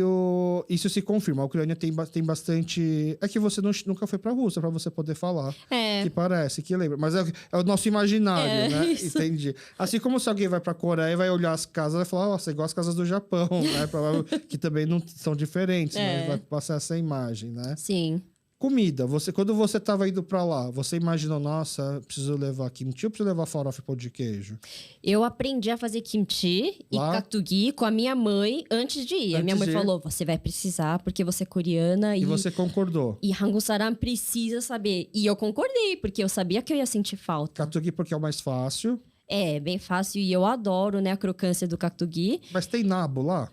isso se confirma. A Ucrânia tem bastante... É que você nunca foi para a Rússia para você poder falar. Que parece, que lembra. Mas é o nosso imaginário, né? Isso. Entendi. Assim como se alguém vai para a Coreia e vai olhar as casas e falar, nossa, igual as casas do Japão, né? Que também não são diferentes, né? Vai passar essa imagem, né? Sim. Comida. Quando você estava indo para lá, você imaginou, nossa, preciso levar kimchi ou preciso levar farofa e pão de queijo? Eu aprendi a fazer kimchi e katsugi com a minha mãe antes de ir. A minha mãe falou, você vai precisar porque você é coreana. E você concordou? E Hangul-saram precisa saber. E eu concordei, porque eu sabia que eu ia sentir falta. Katsugi porque é o mais fácil. É, bem fácil. E eu adoro, né, a crocância do katsugi. Mas tem nabo lá?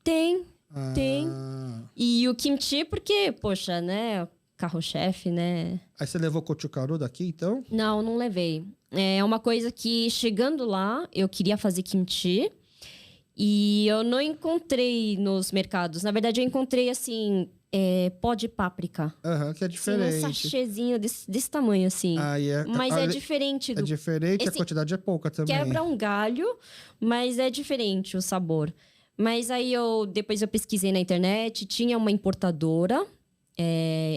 Tem. Ah. E o kimchi, porque, poxa, né? Carro-chefe, né? Aí você levou gochugaru daqui, então? Não levei. É uma coisa que, chegando lá, eu queria fazer kimchi. E eu não encontrei nos mercados. Na verdade, eu encontrei, assim, pó de páprica. Aham, que é Assim, diferente. um sachêzinho desse tamanho, assim. Aí Mas é diferente É diferente, a Esse quantidade é pouca também. quebra um galho, mas é diferente o sabor. Mas aí depois eu pesquisei na internet, tinha uma importadora.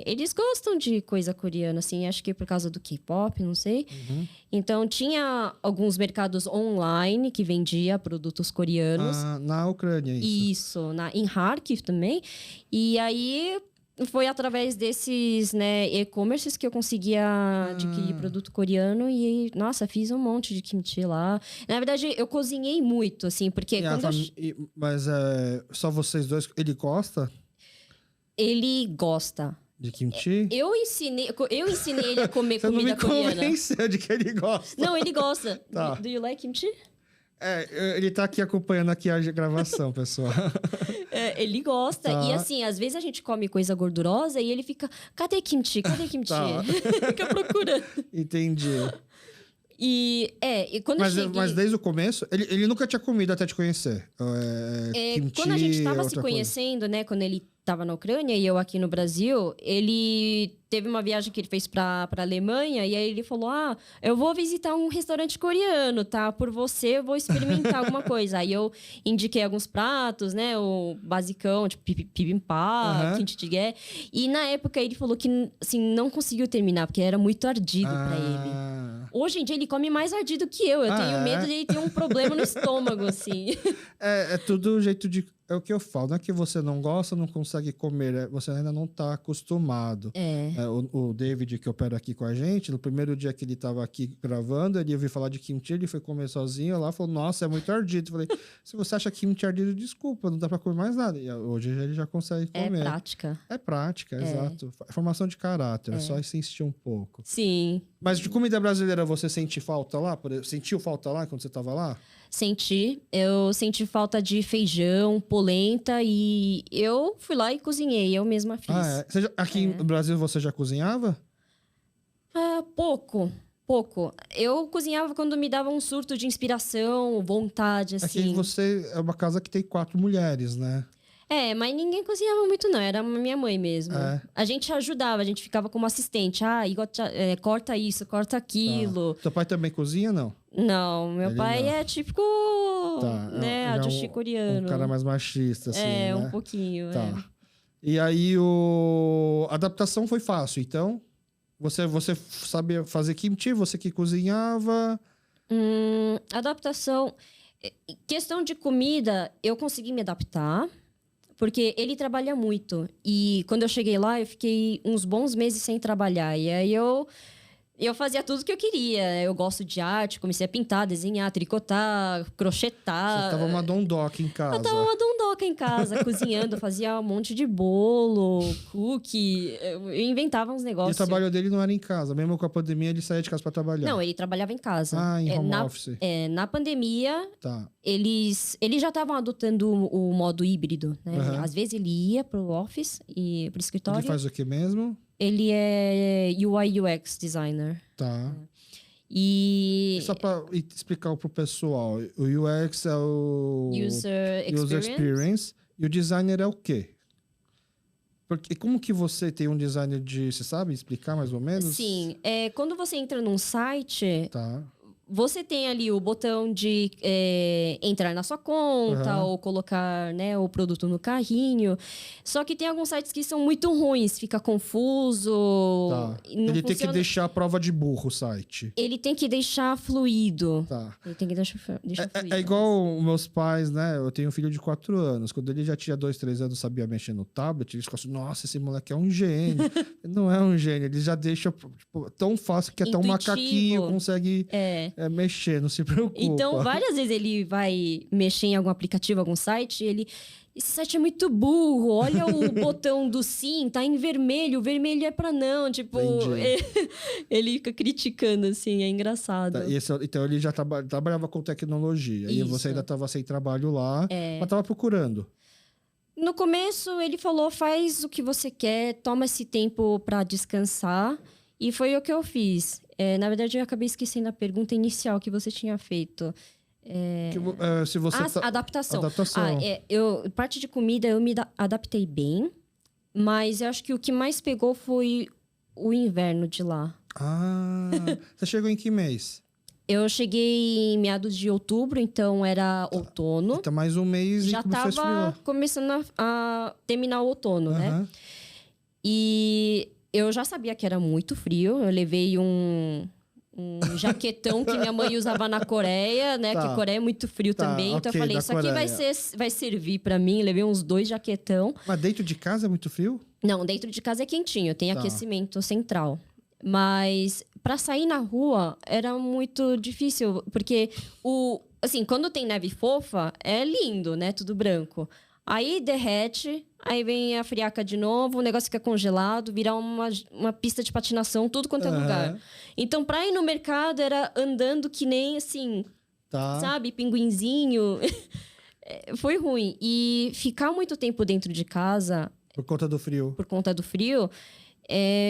Eles gostam de coisa coreana, assim, acho que por causa do K-pop, não sei. Uhum. Então tinha alguns mercados online que vendia produtos coreanos. Na Ucrânia, isso. Isso, em Kharkiv também. E aí foi através desses, né, e-commerces que eu conseguia adquirir produto coreano e, nossa, fiz um monte de kimchi lá. Na verdade, eu cozinhei muito, assim, porque Mas só vocês dois, ele gosta ele gosta. de kimchi? Eu ensinei ele a comer Você não comida me coreana. convenceu de que ele gosta. Não, ele gosta. Tá. Do you like kimchi? Ele tá aqui acompanhando aqui a gravação, pessoal. Ele gosta. Tá. E assim, às vezes a gente come coisa gordurosa e ele fica, cadê kimchi? Cadê kimchi? Tá. Fica procurando. Entendi. E quando eu cheguei... Mas desde o começo, ele nunca tinha comido até te conhecer. Kimchi, quando a gente estava se outra coisa. conhecendo, né? Quando ele estava na Ucrânia e eu aqui no Brasil, ele teve uma viagem que ele fez para Alemanha e aí ele falou: eu vou visitar um restaurante coreano, tá? Por você, eu vou experimentar alguma coisa. Aí eu indiquei alguns pratos, né? O basicão, tipo bibimbap, kimchi jjigae. E na época ele falou que assim, não conseguiu terminar, porque era muito ardido para ele. Hoje em dia ele come mais ardido que eu. Eu tenho medo de ele ter um problema no estômago, assim. É tudo um jeito de... É o que eu falo, não é que você não gosta, não consegue comer, você ainda não tá acostumado. O David, que opera aqui com a gente, no primeiro dia que ele tava aqui gravando, ele ouviu falar de kimchi, ele foi comer sozinho lá, falou, nossa, é muito ardido. Eu falei, se você acha kimchi ardido, desculpa, não dá pra comer mais nada. E hoje ele já consegue comer. É prática. É prática, exato. É formação de caráter, é só insistir um pouco. Sim. Mas de comida brasileira, você sente falta lá? Sentiu falta lá quando você tava lá? Eu senti falta de feijão, polenta e eu fui lá e cozinhei, eu mesma fiz. Aqui no Brasil você já cozinhava? Pouco. Eu cozinhava quando me dava um surto de inspiração, vontade, assim. Aqui você é uma casa que tem 4 mulheres, né? Mas ninguém cozinhava muito, não. Era a minha mãe mesmo. A gente ajudava, a gente ficava como assistente. Corta isso, corta aquilo. Seu pai também cozinha, não? Não, meu pai não. é típico, né, ajuste coreano. Um cara mais machista, assim, né? Um pouquinho, Tá. E aí, a adaptação foi fácil, então? Você sabia fazer kimchi, você que cozinhava? Adaptação... Questão de comida, eu consegui me adaptar. Porque ele trabalha muito. E quando eu cheguei lá, eu fiquei uns bons meses sem trabalhar. E aí eu fazia tudo que eu queria. Eu gosto de arte, comecei a pintar, desenhar, tricotar, crochetar. Você tava uma dondoca em casa. Eu tava uma dondoca em casa, cozinhando. Fazia um monte de bolo, cookie. Eu inventava uns negócios. E o trabalho dele não era em casa. Mesmo com a pandemia, ele saía de casa pra trabalhar. Não, ele trabalhava em casa. Em home office. Na pandemia, tá. eles já estavam adotando o modo híbrido, né? Às vezes ele ia pro office, e pro escritório. Ele faz o que mesmo? Ele é UI UX designer. Tá. E só para explicar pro pessoal, o UX é o User Experience e o designer é o quê? Porque como que você tem um designer você sabe explicar mais ou menos? Sim, quando você entra num site, tá. Você tem ali o botão de entrar na sua conta ou colocar, né, o produto no carrinho. Só que tem alguns sites que são muito ruins, fica confuso. Tá. Ele tem que deixar a prova de burro o site. Ele tem que deixar fluido. Tá. Ele tem que deixar fluido. É igual meus pais, né? Eu tenho um filho de 4 anos. Quando ele já tinha 2, 3 anos, sabia mexer no tablet, eles ficam assim, nossa, esse moleque é um gênio. Não é um gênio, ele já deixa tão fácil que até um macaquinho consegue... mexer, não se preocupa. Então, várias vezes ele vai mexer em algum aplicativo, algum site, esse site é muito burro, olha o botão do sim, tá em vermelho, o vermelho é pra não, tipo... Ele fica criticando, assim, é engraçado. Então, ele já trabalhava com tecnologia, e você ainda tava sem trabalho lá, mas tava procurando. No começo, ele falou, faz o que você quer, toma esse tempo para descansar. E foi o que eu fiz. Na verdade, eu acabei esquecendo a pergunta inicial que você tinha feito. Se você Adaptação. Adaptação. Parte de comida, eu me adaptei bem. Mas eu acho que o que mais pegou foi o inverno de lá. Você chegou em que mês? Eu cheguei em meados de outubro, então era outono. Então, mais um mês já e começou a esfriar. começando a terminar o outono, né? E eu já sabia que era muito frio. Eu levei um jaquetão que minha mãe usava na Coreia, né? Que a Coreia é muito frio também. Então eu falei, isso aqui vai servir pra mim. Levei uns 2 jaquetão. Mas dentro de casa é muito frio? Não, dentro de casa é quentinho. Tem aquecimento central. Mas para sair na rua era muito difícil, porque assim, quando tem neve fofa, é lindo, né? Tudo branco. Aí derrete, aí vem a friaca de novo, o negócio fica congelado, vira uma pista de patinação, tudo quanto é lugar. Então, para ir no mercado era andando que nem assim, sabe, pinguinzinho. Foi ruim. E ficar muito tempo dentro de casa por conta do frio.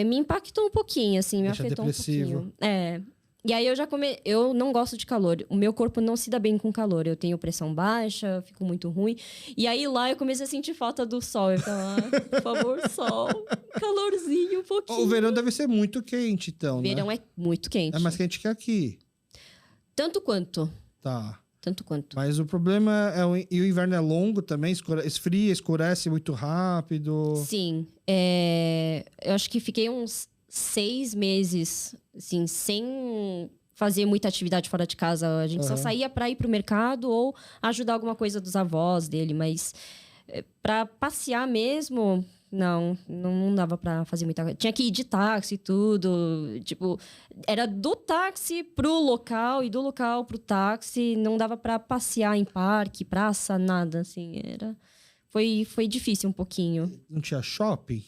Me impactou um pouquinho, assim, me afetou depressivo. um pouquinho. E aí eu não gosto de calor. O meu corpo não se dá bem com calor. Eu tenho pressão baixa, fico muito ruim. E aí lá eu comecei a sentir falta do sol. Eu ficava, por favor, sol, calorzinho um pouquinho. O verão deve ser muito quente, então, verão é muito quente. É mais quente que aqui. Tanto quanto. Tanto quanto. Mas o problema e o inverno é longo também, esfria, escurece muito rápido. Sim. Eu acho que fiquei uns 6 meses, assim, sem fazer muita atividade fora de casa. A gente só saía para ir pro mercado ou ajudar alguma coisa dos avós dele, mas para passear mesmo, não dava para fazer muita coisa. Tinha que ir de táxi e tudo, tipo, era do táxi pro local e do local pro táxi, não dava para passear em parque, praça, nada, assim, foi difícil um pouquinho. Não tinha shopping?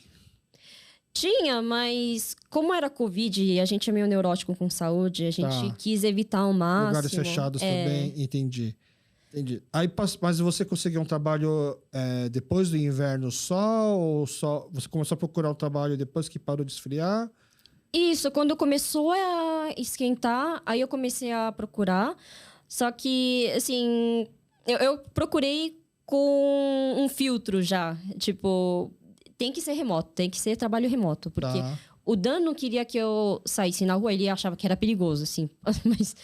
Tinha, mas como era Covid e a gente é meio neurótico com saúde, a gente quis evitar ao máximo. Lugares fechados também, entendi. Aí, mas você conseguiu um trabalho depois do inverno ou você começou a procurar um trabalho depois que parou de esfriar? Isso, quando começou a esquentar, aí eu comecei a procurar. Só que, assim, eu procurei com um filtro já. Tipo, tem que ser remoto, tem que ser trabalho remoto. Porque o Dan queria que eu saísse na rua, ele achava que era perigoso, assim. Mas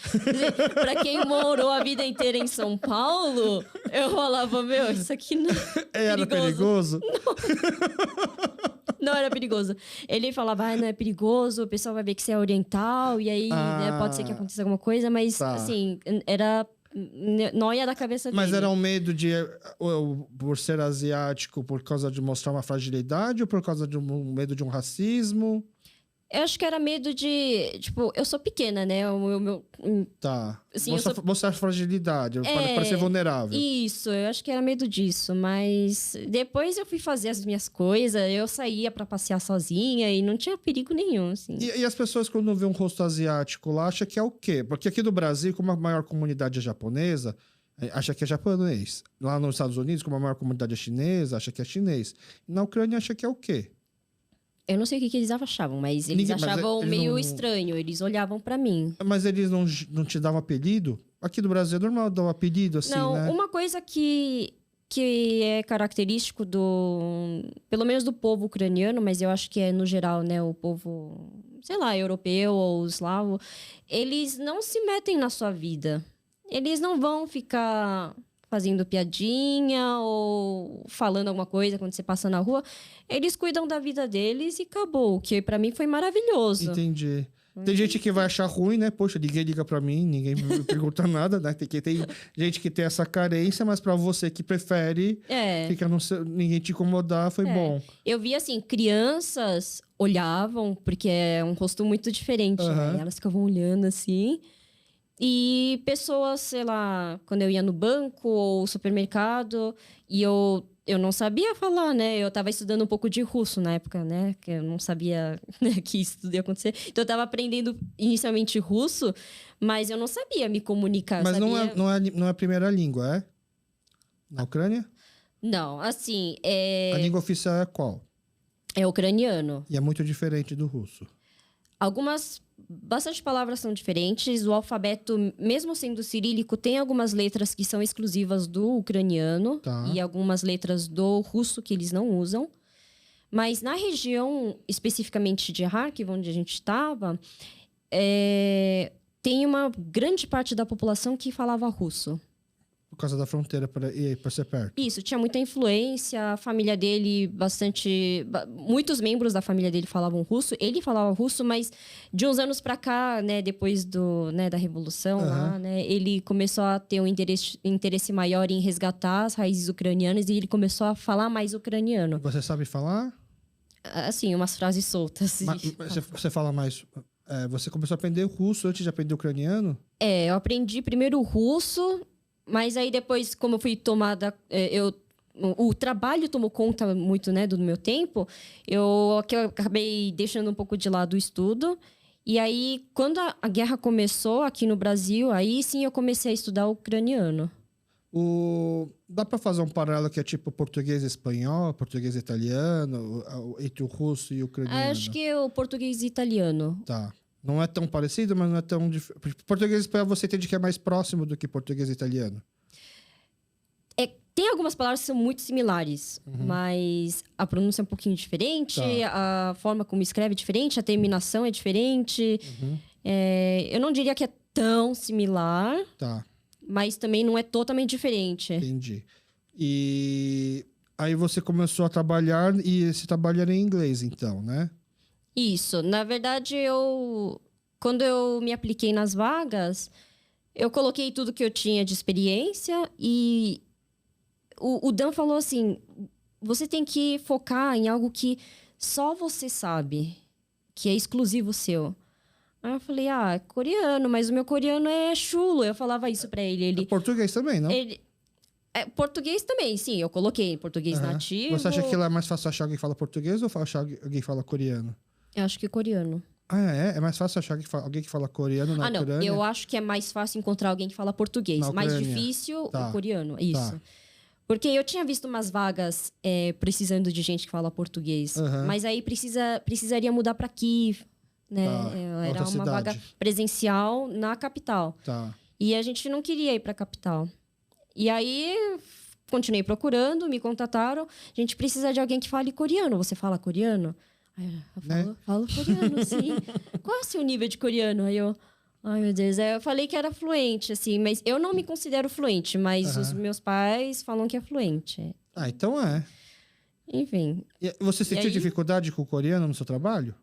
pra quem morou a vida inteira em São Paulo, eu falava, meu, isso aqui não é era perigoso? Não era perigoso. Ele falava, não é perigoso, o pessoal vai ver que você é oriental, e aí né, pode ser que aconteça alguma coisa, mas assim, era nóia da cabeça dele. Mas era um medo por ser asiático, por causa de mostrar uma fragilidade ou por causa de um medo de um racismo? Eu acho que era medo de... Tipo, eu sou pequena, né? Assim, mostrar fragilidade, para ser vulnerável. Isso, eu acho que era medo disso. Mas depois eu fui fazer as minhas coisas, eu saía pra passear sozinha e não tinha perigo nenhum, assim. E as pessoas, quando vê um rosto asiático lá, acham que é o quê? Porque aqui no Brasil, como a maior comunidade é japonesa, acha que é japonês. Lá nos Estados Unidos, como a maior comunidade é chinesa, acha que é chinês. Na Ucrânia, acha que é o quê? Eu não sei o que eles achavam, mas eles achavam meio estranho. Eles olhavam pra mim. Mas eles não te davam apelido? Aqui no Brasil é normal dar um apelido, assim, não, né? Uma coisa que é característico pelo menos do povo ucraniano, mas eu acho que é no geral, né? O povo, sei lá, europeu ou eslavo, eles não se metem na sua vida. Eles não vão ficar fazendo piadinha ou falando alguma coisa quando você passa na rua. Eles cuidam da vida deles e acabou. O que pra mim foi maravilhoso. Entendi. Tem gente que vai achar ruim, né? Poxa, ninguém liga pra mim, ninguém me pergunta nada, né? Tem gente que tem essa carência, mas pra você que prefere, ninguém te incomodar, foi bom. Eu vi, assim, crianças olhavam, porque é um rosto muito diferente, né? Elas ficavam olhando, assim... E pessoas, sei lá, quando eu ia no banco ou supermercado, e eu não sabia falar, né? Eu tava estudando um pouco de russo na época, né? Que eu não sabia, né, que isso tudo ia acontecer. Então eu tava aprendendo inicialmente russo, mas eu não sabia me comunicar. Mas não é a primeira língua, é? Na Ucrânia? Não, assim, A língua oficial é qual? é ucraniano. E é muito diferente do russo. Bastante palavras são diferentes. O alfabeto, mesmo sendo cirílico, tem algumas letras que são exclusivas do ucraniano Tá. e algumas letras do russo que eles não usam. Mas na região, especificamente de Kharkiv, onde a gente estava, tem uma grande parte da população que falava russo. Por causa da fronteira para ser perto. Isso, tinha muita influência, a família dele, muitos membros da família dele falavam russo, ele falava russo, mas de uns anos para cá, né, depois da Revolução lá, né, ele começou a ter um interesse maior em resgatar as raízes ucranianas e ele começou a falar mais ucraniano. Você sabe falar? Assim, umas frases soltas. Você fala mais... você começou a aprender russo antes de aprender ucraniano? Eu aprendi primeiro russo, mas aí depois, como eu fui tomada... o trabalho tomou conta muito, né, do meu tempo. Eu acabei deixando um pouco de lado o estudo. E aí, quando a guerra começou aqui no Brasil, aí sim eu comecei a estudar ucraniano. Dá para fazer um paralelo que é tipo português e espanhol, português e italiano, entre o russo e o ucraniano? Acho que é o português e italiano. Tá. Não é tão parecido, mas não é tão diferente. Português e espanhol você entende que é mais próximo do que português e italiano? Tem algumas palavras que são muito similares, mas a pronúncia é um pouquinho diferente, a forma como escreve é diferente, a terminação é diferente. Eu não diria que é tão similar, mas também não é totalmente diferente. Entendi. E aí você começou a trabalhar, e esse trabalho era em inglês, então, né? Isso. Na verdade, quando eu me apliquei nas vagas, eu coloquei tudo que eu tinha de experiência e o Dan falou assim, você tem que focar em algo que só você sabe, que é exclusivo seu. Aí eu falei, coreano, mas o meu coreano é chulo. Eu falava isso pra ele. Português também, não? Português também, sim. Eu coloquei português nativo. Você acha que lá é mais fácil achar alguém que fala português ou achar alguém que fala coreano? Eu acho que coreano. É mais fácil achar alguém que fala coreano na Ucrânia? Não. Eu acho que é mais fácil encontrar alguém que fala português. Mais difícil, o coreano. Isso. Porque eu tinha visto umas vagas precisando de gente que fala português. Mas aí precisaria mudar pra Kiev. Né? Era uma vaga presencial na capital. E a gente não queria ir para a capital. E aí, continuei procurando, me contataram. A gente precisa de alguém que fale coreano. Você fala coreano? Aí eu falo coreano, sim. Qual é o seu nível de coreano? Aí eu... Ai, meu Deus. Aí eu falei que era fluente, assim. Mas eu não me considero fluente. Mas os meus pais falam que é fluente. Então é. Enfim. E você sentiu dificuldade com o coreano no seu trabalho?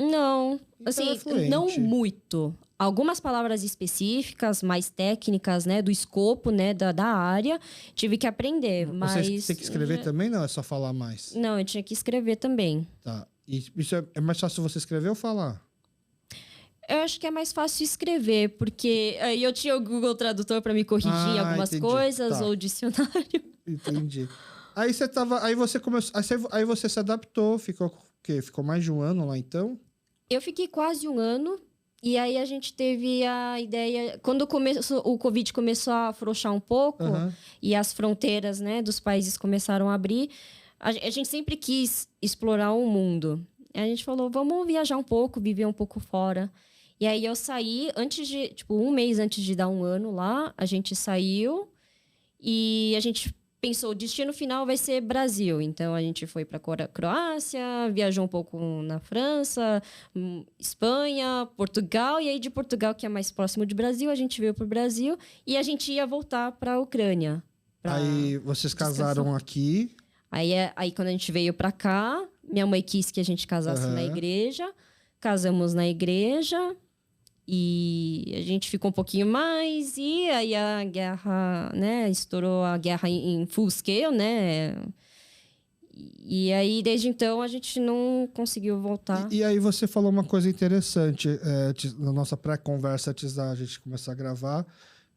Não, assim, não muito. Algumas palavras específicas, mais técnicas, né, do escopo, né, da área, tive que aprender, mas... Você tem que escrever também, não? É só falar mais? Não, eu tinha que escrever também. E isso é mais fácil você escrever ou falar? Eu acho que é mais fácil escrever, porque aí eu tinha o Google Tradutor para me corrigir em algumas coisas, ou o dicionário. Entendi. Aí você começou... Aí você se adaptou, ficou o quê? Ficou mais de um ano lá, então? Eu fiquei quase um ano, e aí a gente teve a ideia... Quando o Covid começou a afrouxar um pouco, e as fronteiras, né, dos países começaram a abrir, a gente sempre quis explorar o mundo. E a gente falou, vamos viajar um pouco, viver um pouco fora. E aí eu saí, um mês antes de dar um ano lá, a gente saiu, e a gente... pensou, o destino final vai ser Brasil. Então, a gente foi para Croácia, viajou um pouco na França, Espanha, Portugal. E aí, de Portugal, que é mais próximo de Brasil, a gente veio para o Brasil. E a gente ia voltar para a Ucrânia. Aí, vocês casaram aqui. Aí, quando a gente veio para cá, minha mãe quis que a gente casasse na igreja. Casamos na igreja. E a gente ficou um pouquinho mais, e aí a guerra, né, estourou a guerra em full scale, né? E aí, desde então, a gente não conseguiu voltar. E aí você falou uma coisa interessante na nossa pré-conversa, antes da gente começar a gravar,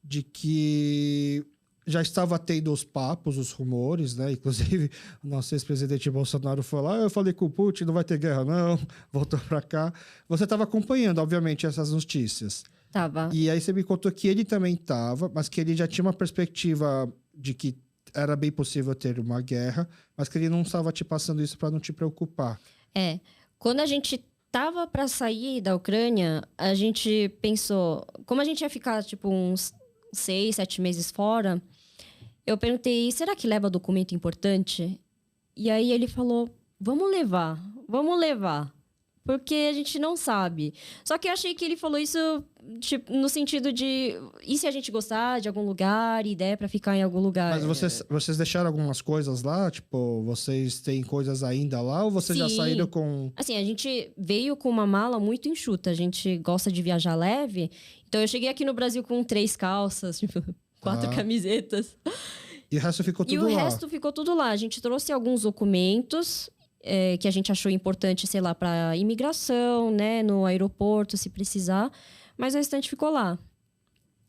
de que já estava tendo os papos, os rumores, né? Inclusive, o nosso ex-presidente Bolsonaro foi lá, eu falei com o Putin, não vai ter guerra não, voltou para cá. Você estava acompanhando, obviamente, essas notícias. Tava. E aí você me contou que ele também estava, mas que ele já tinha uma perspectiva de que era bem possível ter uma guerra, mas que ele não estava te passando isso para não te preocupar. Quando a gente tava para sair da Ucrânia, a gente pensou, como a gente ia ficar tipo uns 6, 7 meses fora, eu perguntei, será que leva documento importante? E aí ele falou, vamos levar. Porque a gente não sabe. Só que eu achei que ele falou isso tipo, no sentido de... E se a gente gostar de algum lugar e der pra ficar em algum lugar? Mas vocês deixaram algumas coisas lá? Tipo, vocês têm coisas ainda lá? Ou vocês já saíram com... Assim, a gente veio com uma mala muito enxuta. A gente gosta de viajar leve. Então, eu cheguei aqui no Brasil com 3 calças, tipo, 4 camisetas. E o resto ficou tudo lá? E o resto ficou tudo lá. A gente trouxe alguns documentos... que a gente achou importante, sei lá, para imigração, né, no aeroporto, se precisar, mas o restante ficou lá.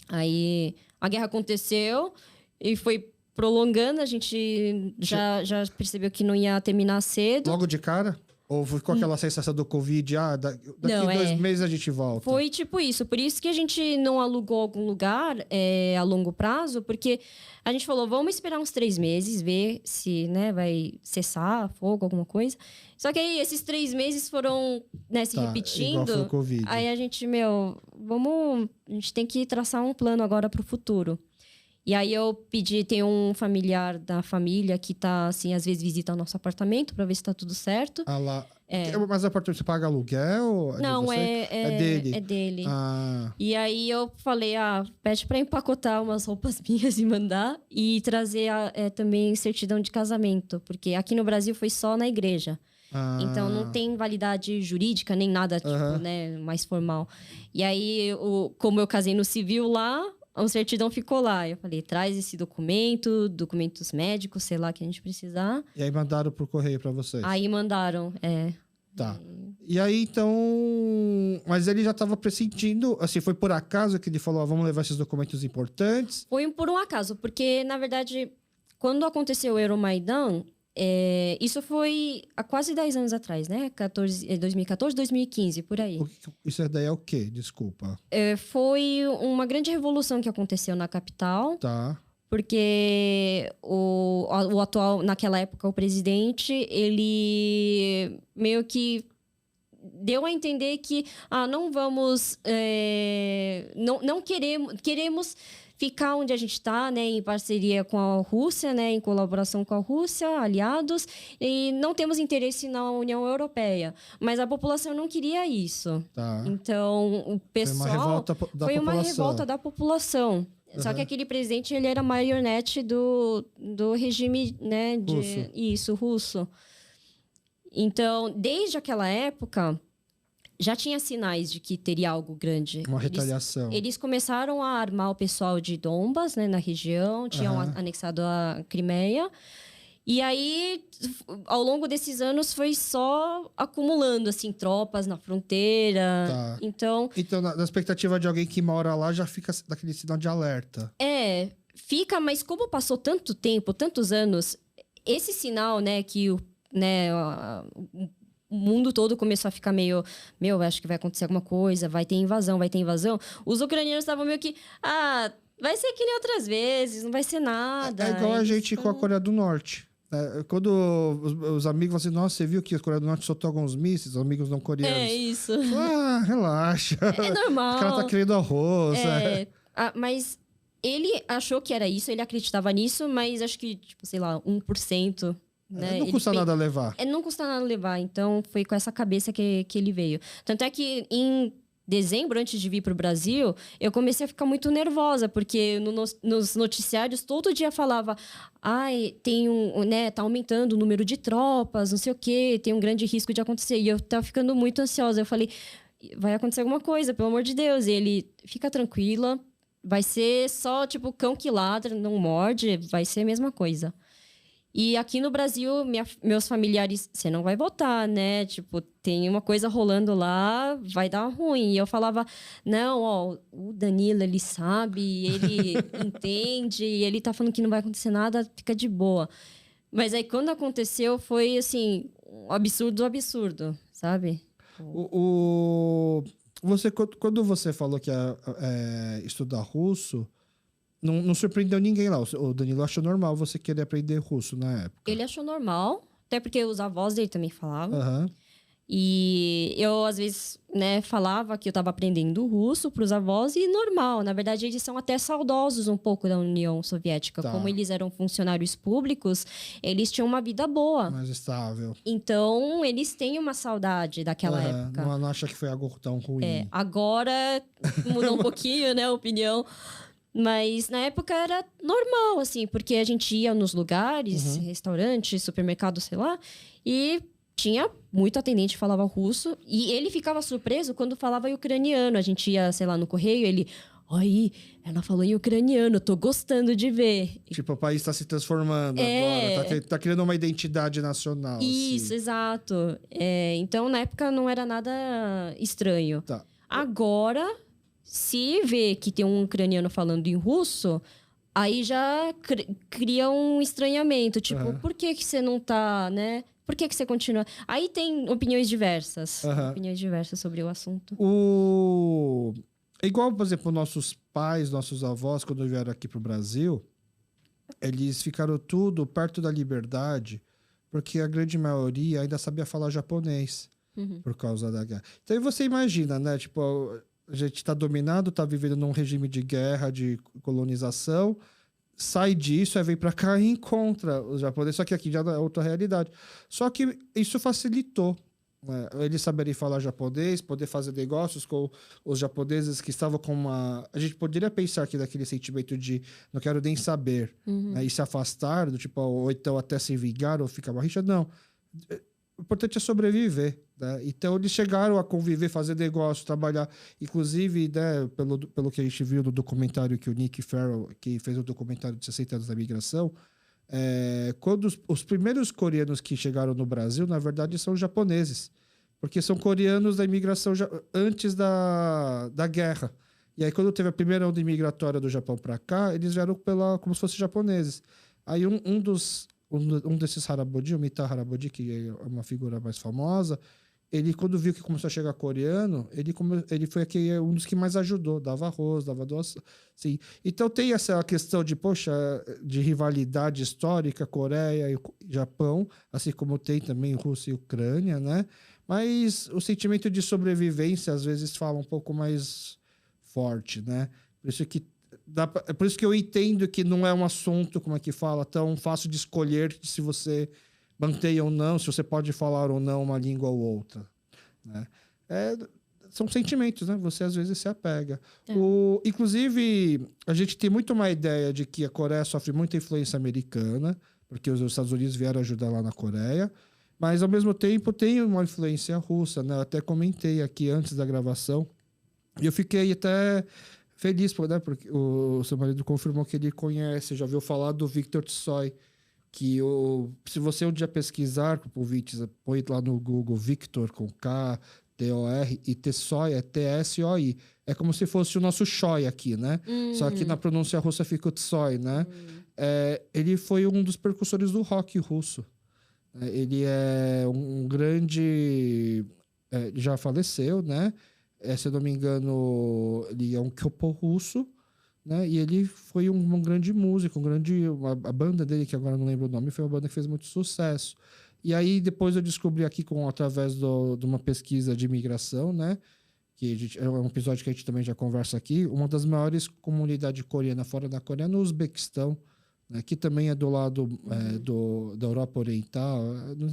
Aí a guerra aconteceu e foi prolongando, a gente já percebeu que não ia terminar cedo. Logo de cara? Ou ficou aquela sensação do Covid, daqui Não, 2 meses a gente volta? Foi tipo isso. Por isso que a gente não alugou algum lugar a longo prazo, porque a gente falou, vamos esperar uns 3 meses, ver se vai cessar fogo, alguma coisa. Só que aí, esses 3 meses foram se repetindo. Igual foi o Covid. Aí a gente, a gente tem que traçar um plano agora para o futuro. E aí eu pedi, tem um familiar da família que tá, assim, às vezes visita o nosso apartamento para ver se tá tudo certo. Ah lá. Mas o apartamento você paga aluguel? Não, é dele. É dele. Ah. E aí eu falei, pede para empacotar umas roupas minhas e mandar. E trazer também certidão de casamento. Porque aqui no Brasil foi só na igreja. Então não tem validade jurídica, nem nada, tipo, né, mais formal. E aí, como eu casei no civil lá... A certidão ficou lá. Eu falei, traz esse documento, documentos médicos, sei lá, que a gente precisar. E aí mandaram por correio pra vocês? Aí mandaram, Tá. E aí, então... Mas ele já tava pressentindo... Assim, foi por acaso que ele falou, vamos levar esses documentos importantes? Foi por um acaso, porque, na verdade, quando aconteceu o Euromaidan... isso foi há quase 10 anos atrás, né? 2014, 2015, por aí. Isso daí é o quê? Desculpa. Foi uma grande revolução que aconteceu na capital. Tá. Porque o atual, naquela época, o presidente, ele meio que deu a entender que não vamos... não queremos ficar onde a gente está, né, em parceria com a Rússia, né, em colaboração com a Rússia, aliados, e não temos interesse na União Europeia. Mas a população não queria isso. Tá. Então, o pessoal... Foi uma revolta da população. Só que aquele presidente, ele era marionete do regime, né, russo. Então, desde aquela época... Já tinha sinais de que teria algo grande. Uma retaliação. Eles começaram a armar o pessoal de Donbas, né, na região. Tinham anexado a Crimeia. E aí, ao longo desses anos, foi só acumulando, assim, tropas na fronteira. Tá. Então, na expectativa de alguém que mora lá, já fica daquele sinal de alerta. Fica, mas como passou tanto tempo, tantos anos, esse sinal, né, que o mundo todo começou a ficar meio... acho que vai acontecer alguma coisa, vai ter invasão. Os ucranianos estavam meio que... vai ser que nem outras vezes, não vai ser nada. É igual a gente com a Coreia do Norte. Quando os amigos falam assim, nossa, você viu que a Coreia do Norte soltou alguns mísseis, os amigos não coreanos. É isso. Relaxa. É normal. Ela tá querendo arroz. Mas ele achou que era isso, ele acreditava nisso, mas acho que, tipo, sei lá, 1%... Né? Não custa nada levar. Não custa nada levar. Então, foi com essa cabeça que ele veio. Tanto é que, em dezembro, antes de vir para o Brasil, eu comecei a ficar muito nervosa, porque nos noticiários, todo dia falava tem tá aumentando o número de tropas, não sei o quê, tem um grande risco de acontecer. E eu tava ficando muito ansiosa. Eu falei, vai acontecer alguma coisa, pelo amor de Deus. E ele, fica tranquila, vai ser só, tipo, cão que ladra, não morde, vai ser a mesma coisa. E aqui no Brasil, meus familiares, você não vai votar, né? Tipo, tem uma coisa rolando lá, vai dar ruim. E eu falava, não, o Danilo, ele sabe, ele entende, e ele tá falando que não vai acontecer nada, fica de boa. Mas aí, quando aconteceu, foi, assim, um absurdo, sabe? Quando você falou que ia estudar russo... não surpreendeu ninguém lá. O Danilo achou normal você querer aprender russo na época. Ele achou normal, até porque os avós dele também falavam. Aham. E eu, às vezes, né, falava que eu estava aprendendo russo para os avós e normal. Na verdade, eles são até saudosos um pouco da União Soviética. Tá. Como eles eram funcionários públicos, eles tinham uma vida boa. Mais estável. Então, eles têm uma saudade daquela Aham. época. Não acha que foi algo tão ruim. Agora mudou um pouquinho, né, a opinião. Mas na época era normal, assim, porque a gente ia nos lugares, restaurantes, supermercados, sei lá, e tinha muito atendente que falava russo. E ele ficava surpreso quando falava em ucraniano. A gente ia, sei lá, no correio, ele... Aí, ela falou em ucraniano, tô gostando de ver. Tipo, o país está se transformando agora. Tá criando uma identidade nacional. Isso, assim. exato. Então, na época, não era nada estranho. Tá. Agora, se vê que tem um ucraniano falando em russo, aí já cria um estranhamento. Tipo, por que você não tá, né? Por que você continua? Aí tem opiniões diversas. Opiniões diversas sobre o assunto. Igual, por exemplo, nossos pais, nossos avós, quando vieram aqui pro Brasil, eles ficaram tudo perto da liberdade, porque a grande maioria ainda sabia falar japonês por causa da guerra. Então, aí você imagina, né? Tipo, a gente tá dominado, tá vivendo num regime de guerra, de colonização, sai disso, aí vem para cá e encontra os japoneses. Só que aqui já é outra realidade. Só que isso facilitou, né? Eles saberem falar japonês, poder fazer negócios com os japoneses que estavam com uma... A gente poderia pensar aqui daquele sentimento de não quero nem saber, né? E se afastar, do tipo, ou então até se vingar ou ficar uma rixa. Não. O importante é sobreviver, né? Então, eles chegaram a conviver, fazer negócio, trabalhar. Inclusive, né, pelo que a gente viu no documentário que o Nick Farrell, que fez o documentário de 60 anos da migração, quando os primeiros coreanos que chegaram no Brasil, na verdade, são japoneses. Porque são coreanos da imigração antes da guerra. E aí, quando teve a primeira onda imigratória do Japão para cá, eles vieram como se fossem japoneses. Aí, um desses Harabodi, o Mita Harabodi, que é uma figura mais famosa, ele, quando viu que começou a chegar coreano, ele foi aqui, um dos que mais ajudou, dava arroz, dava doce. Sim. Então tem essa questão de, poxa, de rivalidade histórica, Coreia e Japão, assim como tem também Rússia e Ucrânia, né? Mas o sentimento de sobrevivência, às vezes, fala um pouco mais forte, né? Por isso que eu entendo que não é um assunto, como é que fala, tão fácil de escolher se você mantém ou não, se você pode falar ou não uma língua ou outra, né? São sentimentos, né? Você às vezes se apega. Inclusive, a gente tem muito uma ideia de que a Coreia sofre muita influência americana, porque os Estados Unidos vieram ajudar lá na Coreia, mas ao mesmo tempo tem uma influência russa, né? Eu até comentei aqui antes da gravação, e eu fiquei até feliz, né? Porque o seu marido confirmou que ele conhece, já ouviu falar do Victor Tsoi, que se você um dia pesquisar, põe lá no Google Victor com K, T-O-R, e Tsoi é T-S-O-I. É como se fosse o nosso Choi aqui, né? Só que na pronúncia russa fica o Tsoi, né? Ele foi um dos precursores do rock russo. Ele é um grande... já faleceu, né? Se eu não me engano, ele é um kyopo russo, né? E ele foi um grande músico, a banda dele, que agora não lembro o nome, foi uma banda que fez muito sucesso. E aí depois eu descobri aqui, através de uma pesquisa de imigração, né? Que é um episódio que a gente também já conversa aqui, uma das maiores comunidades coreanas fora da Coreia, no Uzbequistão, né? Que também é do lado da Europa Oriental,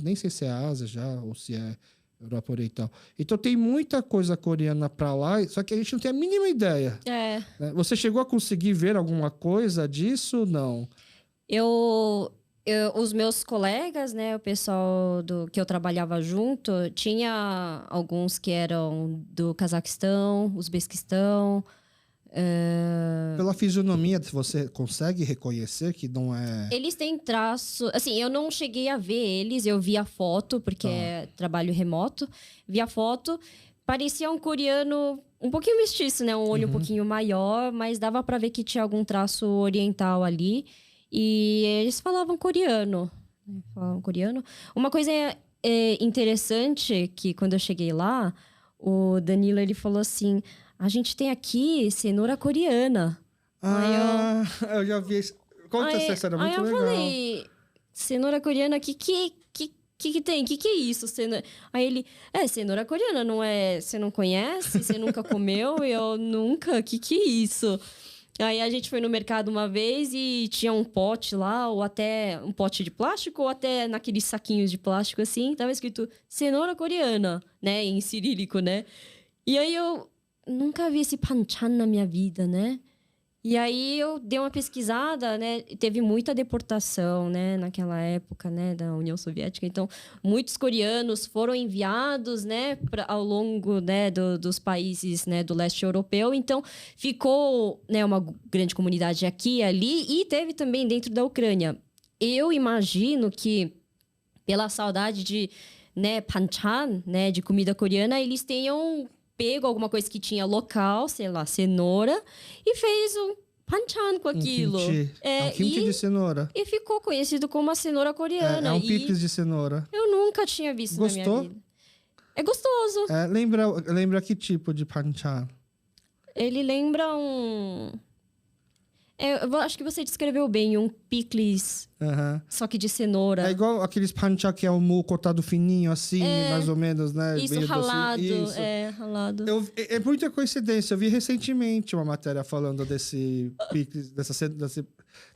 nem sei se é a Ásia já, ou se é Europa Oriental. Então tem muita coisa coreana para lá, só que a gente não tem a mínima ideia. Né? Você chegou a conseguir ver alguma coisa disso? Não. Os meus colegas, né, o pessoal que eu trabalhava junto, tinha alguns que eram do Cazaquistão, Uzbequistão. Pela fisionomia, você consegue reconhecer que não é... Eles têm traço... Assim, eu não cheguei a ver eles, eu vi a foto, porque é trabalho remoto. Vi a foto, parecia um coreano um pouquinho mestiço, né? Um olho um pouquinho maior, mas dava pra ver que tinha algum traço oriental ali. E eles falavam coreano. Uma coisa interessante, que quando eu cheguei lá, o Danilo, ele falou assim... A gente tem aqui cenoura coreana. Ah, eu já vi isso. Conta essa história, muito eu legal. falei, cenoura coreana, que tem? Que é isso? Aí ele, cenoura coreana, não é? Você não conhece? Você nunca comeu? E eu, nunca? Que é isso? Aí a gente foi no mercado uma vez e tinha um pote lá, ou até um pote de plástico, ou até naqueles saquinhos de plástico assim, tava escrito cenoura coreana, né? Em cirílico, né? E aí eu nunca vi esse panchan na minha vida, né? E aí eu dei uma pesquisada, né? Teve muita deportação, né? Naquela época, né? Da União Soviética. Então, muitos coreanos foram enviados, né? Ao longo, né? Dos países, né? Do leste europeu. Então, ficou, né? Uma grande comunidade aqui e ali. E teve também dentro da Ucrânia. Eu imagino que, pela saudade de, né? Panchan, né? De comida coreana, eles tenham pego alguma coisa que tinha local, sei lá, cenoura, e fez um panchan com aquilo. Kimchi. É um kimchi de cenoura. E ficou conhecido como a cenoura coreana. É um picles de cenoura. Eu nunca tinha visto na minha vida. É gostoso. Lembra que tipo de panchan? Ele lembra um... eu acho que você descreveu bem, um picles, só que de cenoura. É igual aqueles panchan que é o mu cortado fininho, assim, mais ou menos, né? Isso, meio ralado. Isso. Ralado. É muita coincidência. Eu vi recentemente uma matéria falando desse picles,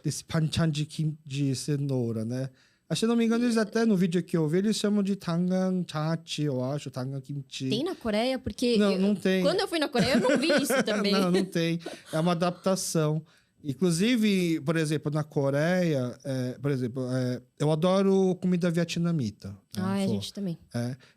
desse panchan de cenoura, né? Se não me engano, eles até no vídeo que eu vi, eles chamam de tangang chachi, eu acho, tangang kimchi. Tem na Coreia? Porque... Não tem. Quando eu fui na Coreia, eu não vi isso também. Não tem. É uma adaptação. Inclusive, por exemplo, na Coreia, eu adoro comida vietnamita. Né? A gente também.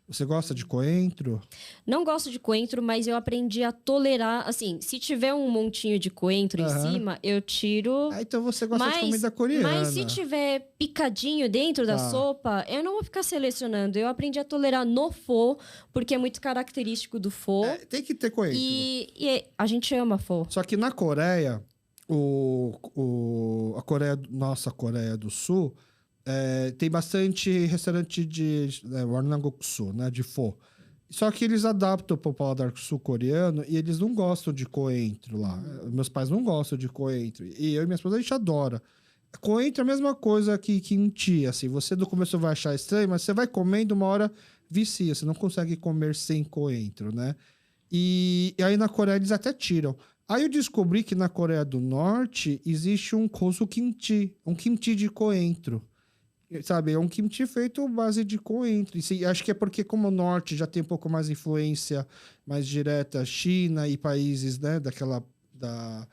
Você gosta de coentro? Não gosto de coentro, mas eu aprendi a tolerar. Assim, se tiver um montinho de coentro em cima, eu tiro. Então você gosta de comida coreana. Mas se tiver picadinho dentro da sopa, eu não vou ficar selecionando. Eu aprendi a tolerar no pho, porque é muito característico do pho. Tem que ter coentro. E a gente ama pho. Só que na Coreia, nossa Coreia do Sul, tem bastante restaurante de Warnangoksu, né, de pho. Só que eles adaptam para o paladar sul-coreano e eles não gostam de coentro lá. Meus pais não gostam de coentro. E eu e minha esposa, a gente adora. Coentro é a mesma coisa que kimchi, assim. Você no começo vai achar estranho, mas você vai comendo, uma hora vicia. Você não consegue comer sem coentro, né? E aí na Coreia eles até tiram. Aí eu descobri que na Coreia do Norte existe um kosu kimchi, um kimchi de coentro. Sabe, é um kimchi feito à base de coentro. E acho que é porque como o Norte já tem um pouco mais influência mais direta, China e países, né, da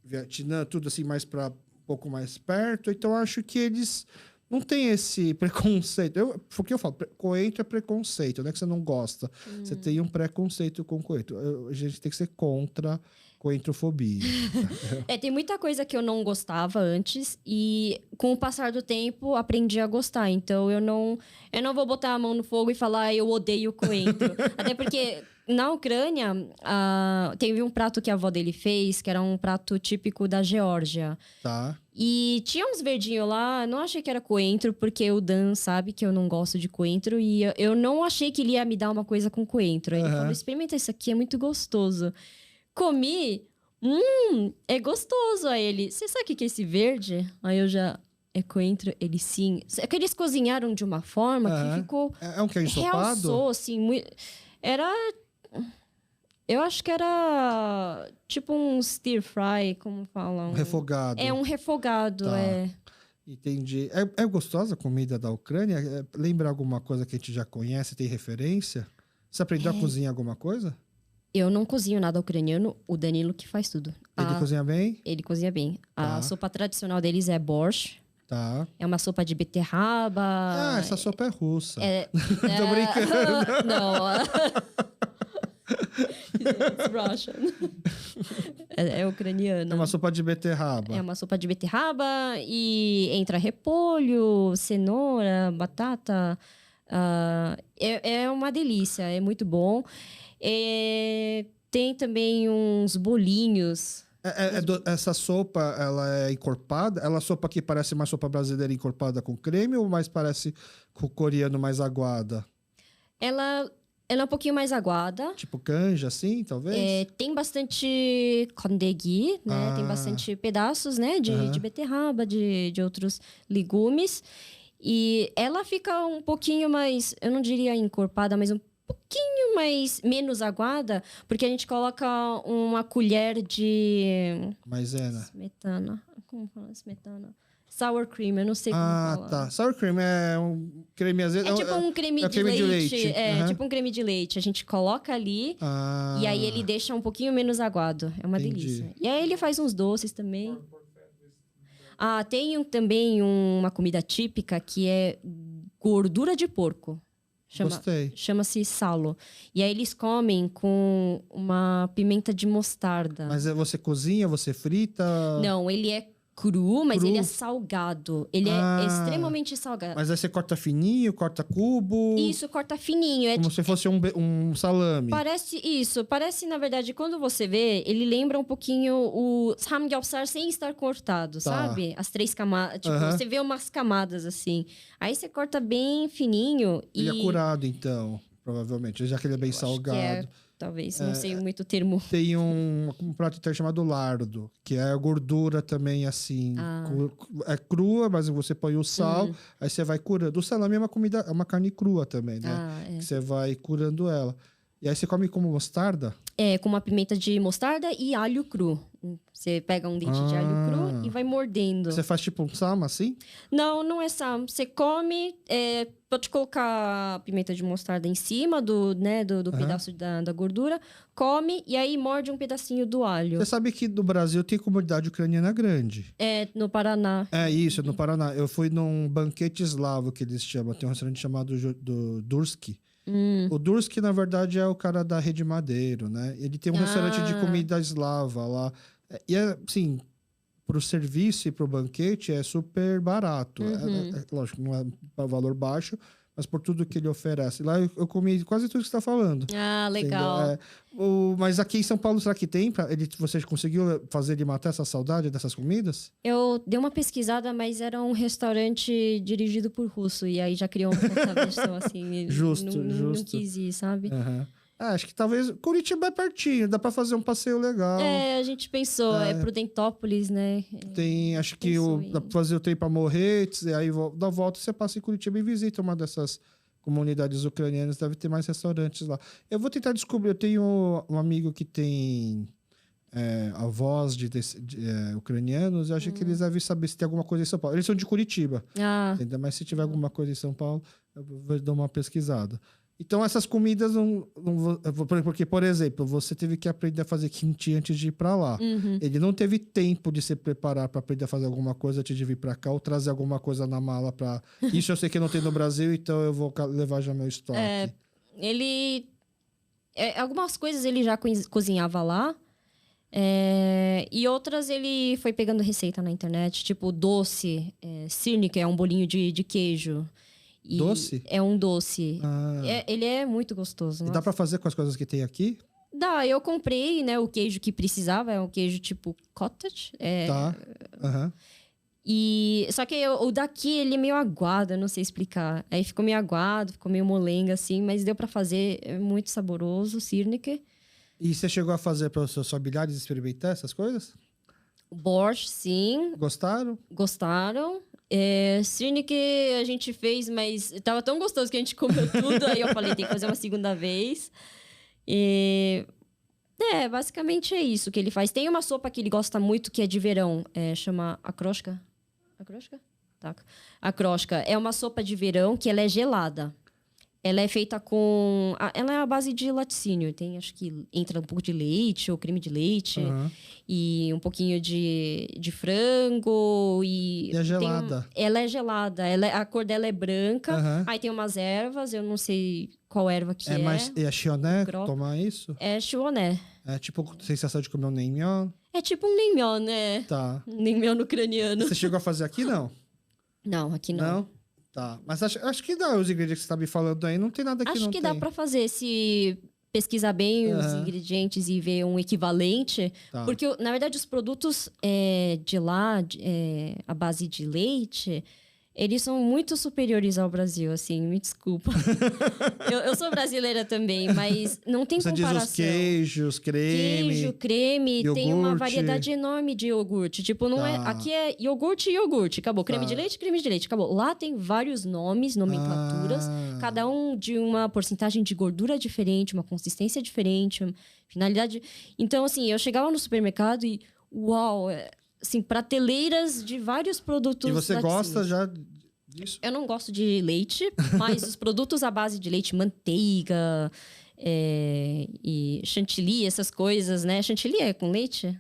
Vietnã, tudo assim mais para um pouco mais perto. Então acho que eles não têm esse preconceito. Porque eu falo, coentro é preconceito, não é que você não gosta. Você tem um preconceito com coentro. A gente tem que ser contra coentrofobia. Tem muita coisa que eu não gostava antes e com o passar do tempo aprendi a gostar. Então eu não vou botar a mão no fogo e falar eu odeio coentro. Até porque na Ucrânia teve um prato que a avó dele fez, que era um prato típico da Geórgia. Tá. E tinha uns verdinhos lá, não achei que era coentro, porque o Dan sabe que eu não gosto de coentro. E eu não achei que ele ia me dar uma coisa com coentro. Aí ele falou, experimenta isso aqui, é muito gostoso. Comi, é gostoso. Aí ele, você sabe o que é esse verde? Aí eu já, é coentro? Ele, sim. É que eles cozinharam de uma forma que ficou... É um queijo ensopado? Realçou, assim, era... Eu acho que era tipo um stir fry, como falam. Um refogado. É um refogado, Tá. Entendi. É gostosa a comida da Ucrânia? Lembra alguma coisa que a gente já conhece, tem referência? Você aprendeu a cozinhar alguma coisa? Eu não cozinho nada ucraniano, o Danilo que faz tudo. Ele cozinha bem? Ele cozinha bem. Tá. A sopa tradicional deles é borscht. Tá. É uma sopa de beterraba. Essa sopa é russa. Tô brincando. Não. It's Russian. É ucraniana. É uma sopa de beterraba. É uma sopa de beterraba e entra repolho, cenoura, batata. É uma delícia, é muito bom. Tem também uns bolinhos. Essa sopa, ela é encorpada? Ela é sopa que parece mais sopa brasileira encorpada com creme ou mais parece com coreano mais aguada? Ela Ela é um pouquinho mais aguada. Tipo canja, assim, talvez? Tem bastante kondegi, né? Tem bastante pedaços, né? De beterraba, de outros legumes. E ela fica um pouquinho mais, eu não diria encorpada, mas um pouquinho menos aguada, porque a gente coloca uma colher de... Maisena. Smetana. Como fala smetana? Sour cream, eu não sei como falar. Tá. Sour cream é um creme azedo. É tipo um creme, de leite. Tipo um creme de leite. A gente coloca ali e aí ele deixa um pouquinho menos aguado. É uma delícia. E aí ele faz uns doces também. Tem também uma comida típica que é gordura de porco. Chama-se salo. E aí eles comem com uma pimenta de mostarda. Mas você cozinha, você frita? Não, ele é cru, mas ele é salgado. Ele é extremamente salgado. Mas aí você corta fininho, corta cubo? Isso, corta fininho. Como se fosse um salame. Parece, na verdade, quando você vê, ele lembra um pouquinho o samgyeopsal sem estar cortado, sabe? As 3 camadas. Tipo, você vê umas camadas assim. Aí você corta bem fininho e... Ele é curado, então, provavelmente. Já que ele é bem salgado. Talvez, não sei muito o termo. Tem um prato inteiro chamado lardo, que é a gordura também, assim. É crua, mas você põe o sal, aí você vai curando. O salame é uma comida, é uma carne crua também, né? Que você vai curando ela. E aí você come como mostarda? Com uma pimenta de mostarda e alho cru. Você pega um dente de alho cru e vai mordendo. Você faz tipo um sama, assim? Não é sama. Você come, pode colocar pimenta de mostarda em cima do pedaço da gordura, come e aí morde um pedacinho do alho. Você sabe que no Brasil tem comunidade ucraniana grande. No Paraná. Isso, no Paraná. Eu fui num banquete eslavo, que eles chamam. Tem um restaurante chamado do Durski. O Durski, na verdade, é o cara da Rede Madeiro, né? Ele tem um restaurante de comida eslava lá. E, assim, pro serviço e pro banquete é super barato. Lógico, não é valor baixo, mas por tudo que ele oferece. Lá eu comi quase tudo que você está falando. Legal. Mas aqui em São Paulo, será que tem? Você conseguiu fazer ele matar essa saudade dessas comidas? Eu dei uma pesquisada, mas era um restaurante dirigido por russo. E aí já criou uma contradição, assim. Justo. Não quis ir, sabe? Acho que talvez Curitiba é pertinho, dá pra fazer um passeio legal. A gente pensou, Prudentópolis, né? Acho que dá pra fazer o trem pra Morretes, e aí dá volta, você passa em Curitiba e visita uma dessas comunidades ucranianas, deve ter mais restaurantes lá. Eu vou tentar descobrir, eu tenho um amigo que tem avós de ucranianos, eu acho que eles devem saber se tem alguma coisa em São Paulo. Eles são de Curitiba, mas se tiver alguma coisa em São Paulo, eu vou dar uma pesquisada. Então, essas comidas porque, por exemplo, você teve que aprender a fazer kimchi antes de ir para lá. Ele não teve tempo de se preparar para aprender a fazer alguma coisa antes de vir para cá ou trazer alguma coisa na mala para... Isso eu sei que não tem no Brasil, então eu vou levar já meu estoque. Algumas coisas ele já cozinhava lá. E outras ele foi pegando receita na internet. Tipo, doce. Sirnik, que é um bolinho de queijo. Doce? É um doce. Ele é muito gostoso. E dá pra fazer com as coisas que tem aqui? Dá, eu comprei, né, o queijo que precisava. É um queijo tipo cottage. Tá. Só que o daqui, ele é meio aguado, eu não sei explicar. Aí ficou meio aguado, ficou meio molenga, assim. Mas deu pra fazer, é muito saboroso, Sirnik. E você chegou a fazer para os seus familiares experimentar essas coisas? Borscht, sim. Gostaram? Gostaram. Sirnik a gente fez, mas tava tão gostoso que a gente comeu tudo. Aí eu falei, tem que fazer uma segunda vez. Basicamente é isso que ele faz. Tem uma sopa que ele gosta muito, que é de verão. Chama akroshka. Akroshka? Tá. Akroshka. É uma sopa de verão que ela é gelada. Ela é feita com... Ela é a base de laticínio. Tem, acho que entra um pouco de leite ou creme de leite. E um pouquinho de frango. E é gelada. Ela é gelada. A cor dela é branca. Aí tem umas ervas. Eu não sei qual erva que é. É chioné tomar isso? É chioné. É tipo sensação de comer um naengmyeon? É tipo um naengmyeon, né? Tá. Um naengmyeon ucraniano. Você chegou a fazer aqui, não? Não, aqui não. Não? Tá, mas acho que dá os ingredientes que você tá me falando aí, não tem nada que não tem. Acho que dá pra fazer, se pesquisar bem os ingredientes e ver um equivalente. Tá. Porque, na verdade, os produtos de lá, a base de leite, Eles são muito superiores ao Brasil, assim, me desculpa. eu sou brasileira também, mas não tem Você comparação. diz os queijos, creme... Queijo, creme, iogurte. tem uma variedade enorme de iogurte. Tipo, não é... Aqui é iogurte e iogurte, acabou. Creme de leite, acabou. Lá tem vários nomes, nomenclaturas, cada um de uma porcentagem de gordura diferente, uma consistência diferente, uma finalidade... Então, assim, eu chegava no supermercado e... Uau! Assim, prateleiras de vários produtos. E você gosta já disso? Eu não gosto de leite, mas os produtos à base de leite, manteiga e chantilly, essas coisas, né? Chantilly é com leite?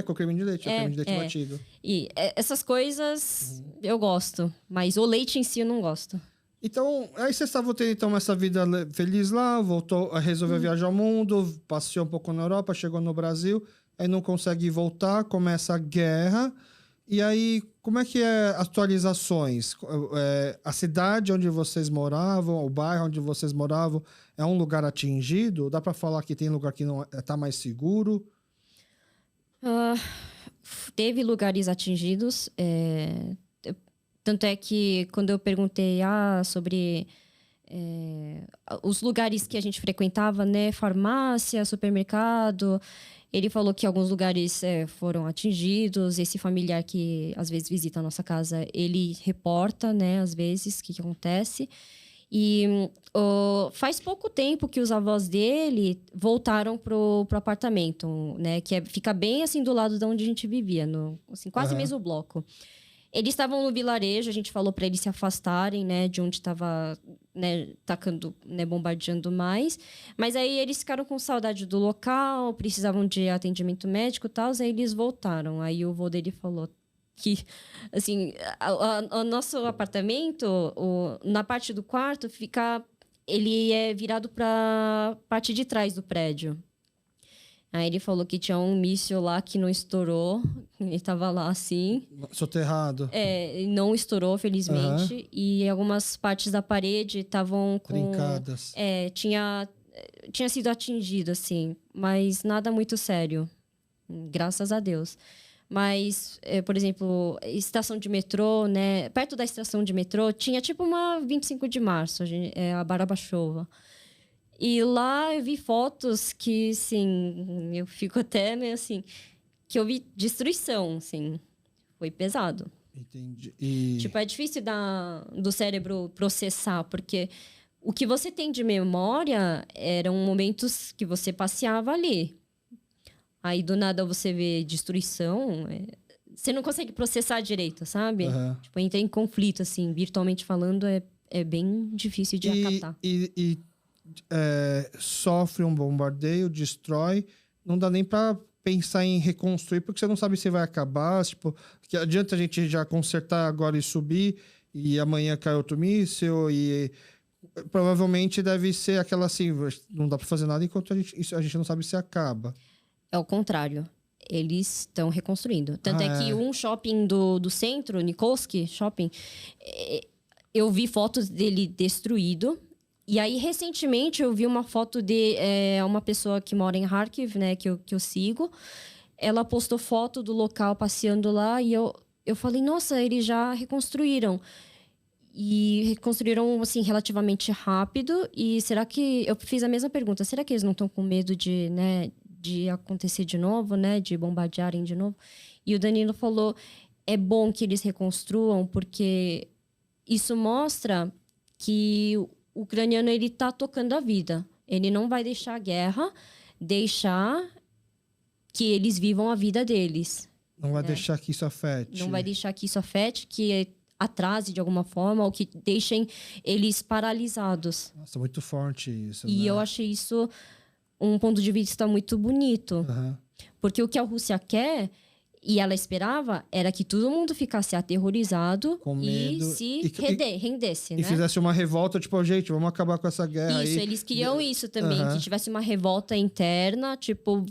Com creme de leite, creme de leite batido. E essas coisas eu gosto, mas o leite em si eu não gosto. Então, aí você estava tendo então, essa vida feliz lá, voltou a resolver viajar ao mundo, passeou um pouco na Europa, chegou no Brasil... Aí não consegue voltar, começa a guerra. E aí, como é que é atualizações? A cidade onde vocês moravam, o bairro onde vocês moravam, é um lugar atingido? Dá para falar que tem lugar que não está mais seguro? Teve lugares atingidos. Tanto é que quando eu perguntei sobre... os lugares que a gente frequentava, né? Farmácia, supermercado... Ele falou que alguns lugares foram atingidos. Esse familiar que, às vezes, visita a nossa casa, ele reporta, né, às vezes, o que acontece. E faz pouco tempo que os avós dele voltaram pro apartamento, né, que fica bem, assim, do lado de onde a gente vivia, assim, quase mesmo bloco. Eles estavam no vilarejo, a gente falou para eles se afastarem, né, de onde estava, né, tacando, né, bombardeando mais. Mas aí eles ficaram com saudade do local, precisavam de atendimento médico e tal, aí eles voltaram. Aí o vô dele falou que, assim, o nosso apartamento, na parte do quarto, ele é virado para parte de trás do prédio. Aí ele falou que tinha um míssil lá que não estourou. Ele tava lá, assim. Soterrado. Não estourou, felizmente. E algumas partes da parede estavam com... Trincadas. Tinha sido atingido, assim. Mas nada muito sério. Graças a Deus. Mas, por exemplo, estação de metrô, né? Perto da estação de metrô, tinha tipo uma 25 de março, a Barabachoa. E lá eu vi fotos que, assim, eu fico até meio assim... Que eu vi destruição, assim. Foi pesado. Entendi. Tipo, é difícil do cérebro processar, porque o que você tem de memória eram momentos que você passeava ali. Aí, do nada, você vê destruição... Você não consegue processar direito, sabe? Tipo, entra em conflito, assim. Virtualmente falando, é bem difícil de acatar. Sofre um bombardeio, destrói, não dá nem para pensar em reconstruir, porque você não sabe se vai acabar, tipo, que adianta a gente já consertar agora e subir, e amanhã cai outro míssil, e provavelmente deve ser aquela assim, não dá para fazer nada enquanto a gente não sabe se acaba. É o contrário. Eles estão reconstruindo. Tanto é que um shopping do centro, Nikolsky Shopping, eu vi fotos dele destruído. E aí, recentemente, eu vi uma foto de uma pessoa que mora em Kharkiv, né, que eu sigo. Ela postou foto do local passeando lá e eu falei, nossa, eles já reconstruíram. E reconstruíram, assim, relativamente rápido. E será que... Eu fiz a mesma pergunta. Será que eles não estão com medo de acontecer de novo, né? De bombardearem de novo? E o Danilo falou, é bom que eles reconstruam, porque isso mostra que... O ucraniano, ele tá tocando a vida. Ele não vai deixar a guerra, deixar que eles vivam a vida deles. Não vai deixar que isso afete. Não vai deixar que isso afete, que atrase de alguma forma, ou que deixem eles paralisados. Nossa, muito forte isso. E eu achei isso um ponto de vista muito bonito. Porque o que a Rússia quer... E ela esperava era que todo mundo ficasse aterrorizado e se rendesse, né? E fizesse uma revolta, tipo, gente, vamos acabar com essa guerra isso, aí. Eles queriam isso também, que tivesse uma revolta interna, tipo,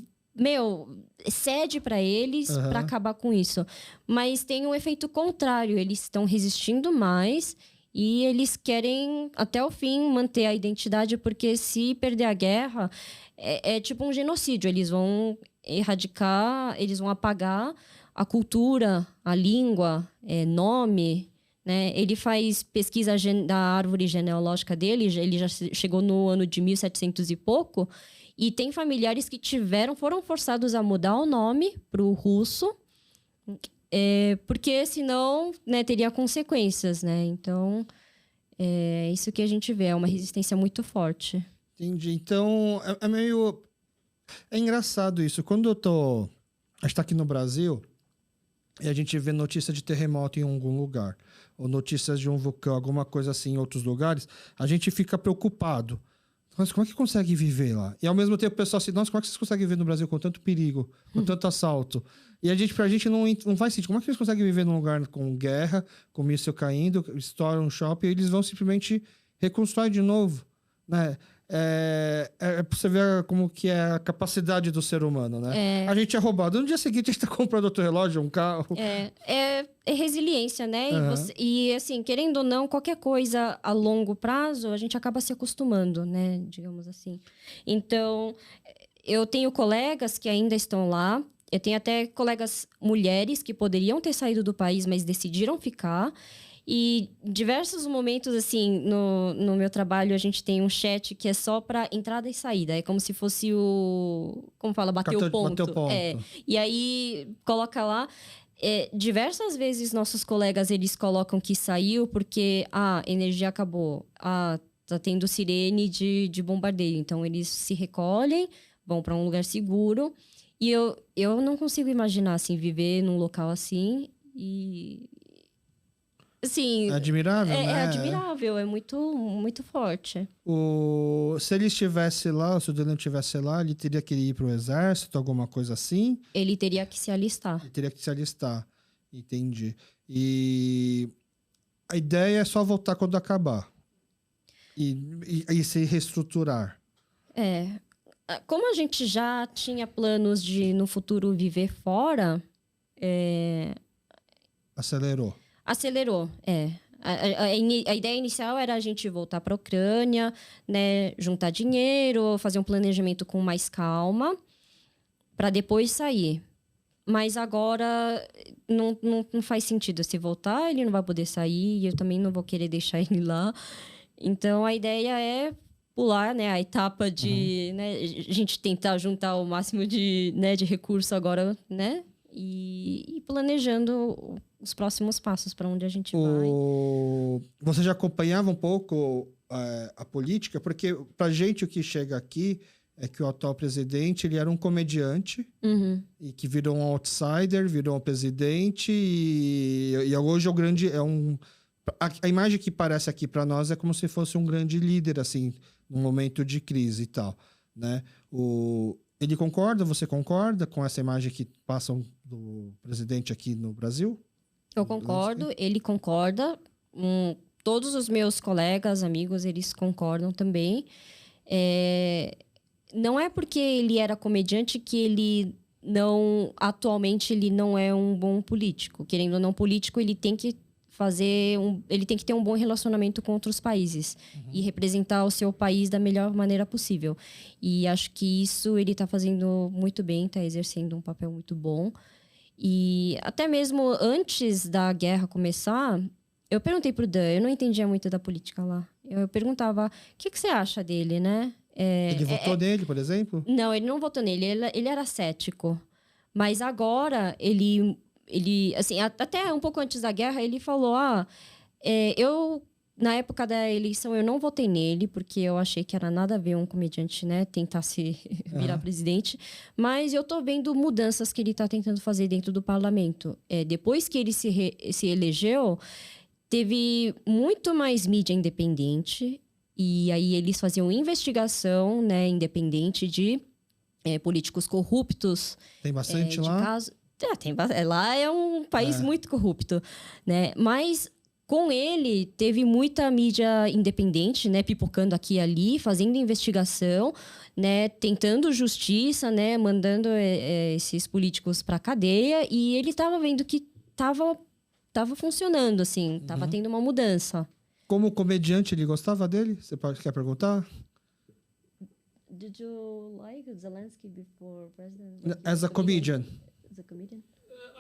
cede para eles para acabar com isso. Mas tem um efeito contrário, eles estão resistindo mais e eles querem, até o fim, manter a identidade, porque se perder a guerra, é tipo um genocídio, eles vão... erradicar, eles vão apagar a cultura, a língua, nome, né? Ele faz pesquisa da árvore genealógica dele, ele já chegou no ano de 1700 e pouco, e tem familiares que foram forçados a mudar o nome para o russo, porque senão, né, teria consequências, né? Então, é isso que a gente vê, é uma resistência muito forte. Entendi. Então, é meio... É engraçado isso. Quando a gente tá aqui no Brasil e a gente vê notícia de terremoto em algum lugar, ou notícias de um vulcão, alguma coisa assim em outros lugares, a gente fica preocupado. Mas como é que consegue viver lá? E ao mesmo tempo o pessoal assim, nossa, como é que vocês conseguem viver no Brasil com tanto perigo, com tanto assalto? E pra gente não faz sentido. Como é que eles conseguem viver num lugar com guerra, com míssil caindo, estoura um shopping, e eles vão simplesmente reconstruir de novo, né? Pra você ver como que é a capacidade do ser humano, né? A gente é roubado. No dia seguinte, a gente tá comprando outro relógio, um carro. É resiliência, né? Uhum. E, assim, querendo ou não, qualquer coisa a longo prazo, a gente acaba se acostumando, né? Digamos assim. Então, eu tenho colegas que ainda estão lá. Eu tenho até colegas mulheres que poderiam ter saído do país, mas decidiram ficar. E diversos momentos, assim, no meu trabalho, a gente tem um chat que é só para entrada e saída. É como se fosse como fala, bater o ponto. Bater o ponto. E aí, coloca lá... diversas vezes nossos colegas, eles colocam que saiu porque a energia acabou. Tá tendo sirene de bombardeio. Então, eles se recolhem, vão para um lugar seguro. E eu não consigo imaginar, assim, viver num local assim e... Assim, É admirável, né? É admirável, é muito, muito forte. Se ele estivesse lá, se o Dylan estivesse lá, ele teria que ir para o exército, alguma coisa assim? Ele teria que se alistar. Ele teria que se alistar, entendi. E a ideia é só voltar quando acabar. E se reestruturar. Como a gente já tinha planos de, no futuro, viver fora... Acelerou. Acelerou. A ideia inicial era a gente voltar para a Ucrânia, né, juntar dinheiro, fazer um planejamento com mais calma, para depois sair. Mas agora não faz sentido. Se voltar, ele não vai poder sair, e eu também não vou querer deixar ele lá. Então, a ideia é pular, né, a etapa de né, a gente tentar juntar o máximo de recurso agora, né? E planejando os próximos passos para onde a gente vai. Você já acompanhava um pouco a política? Porque pra gente o que chega aqui é que o atual presidente ele era um comediante e que virou um outsider, virou um presidente e hoje é o grande a imagem que parece aqui para nós é como se fosse um grande líder assim num momento de crise e tal, né? Ele concorda? Você concorda com essa imagem que passam do presidente aqui no Brasil? Eu concordo, ele concorda. Todos os meus colegas, amigos, eles concordam também. Não é porque ele era comediante que ele não... Atualmente, ele não é um bom político. Querendo ou não, político, ele tem que ele tem que ter um bom relacionamento com outros países e representar o seu país da melhor maneira possível. E acho que isso ele está fazendo muito bem, está exercendo um papel muito bom. E até mesmo antes da guerra começar, eu perguntei pro Dan, eu não entendia muito da política lá. Eu perguntava, o que você acha dele, né? Ele votou nele, por exemplo? Não, ele não votou nele, ele era cético. Mas agora, ele assim, até um pouco antes da guerra, ele falou, na época da eleição, eu não votei nele, porque eu achei que era nada a ver um comediante, né, tentar se virar presidente. Mas eu tô vendo mudanças que ele tá tentando fazer dentro do parlamento. Depois que ele se elegeu, teve muito mais mídia independente. E aí eles faziam investigação, né, independente de políticos corruptos. Tem bastante lá? Lá é um país muito corrupto, né? Mas com ele teve muita mídia independente, né? Pipocando aqui e ali, fazendo investigação, né? Tentando justiça, né? Mandando esses políticos para cadeia. E ele estava vendo que tava funcionando, assim, tava tendo uma mudança. Como comediante, ele gostava dele? Você quer perguntar? Did you like Zelensky before president? As a comedian. As a comedian?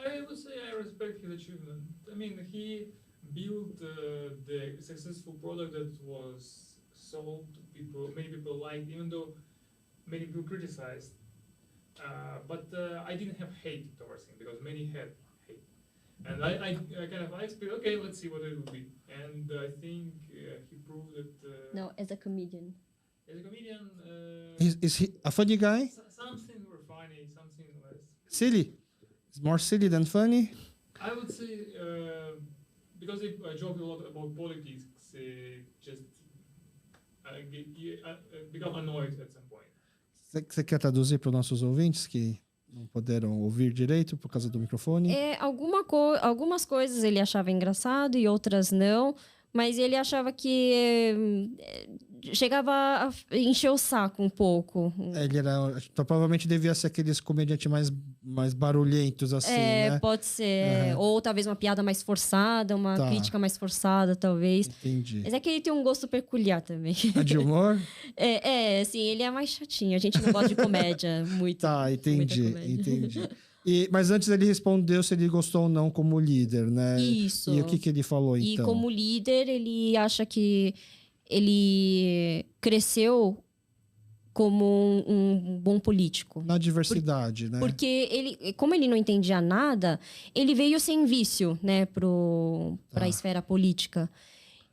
I would say I respect his achievement. I mean, he build the successful product that was sold to people, many people liked, even though many people criticized. But I didn't have hate towards him because many had hate. And I kind of expected, okay, let's see what it will be. And I think he proved that. No, as a comedian. As a comedian. Is he a funny guy? Something were funny, something less. Silly? It's more silly than funny? I would say, because I joke a lot about politics, just become annoyed at some point. Você quer traduzir para os nossos ouvintes que não puderam ouvir direito por causa do microfone? Algumas coisas ele achava engraçado e outras não, mas ele achava que chegava a encher o saco um pouco. Ele era, então, provavelmente devia ser aqueles comediantes mais barulhentos, assim, né? Pode ser. Ou talvez uma piada mais forçada, uma crítica mais forçada, talvez. Entendi. Mas é que ele tem um gosto peculiar também. A de humor? Assim, ele é mais chatinho. A gente não gosta de comédia muito. Tá, entendi. Mas antes ele respondeu se ele gostou ou não como líder, né? Isso. E o que ele falou, então? E como líder, ele acha que ele cresceu como um bom político. Na diversidade, né? Porque como ele não entendia nada, ele veio sem vício, né, para a esfera política.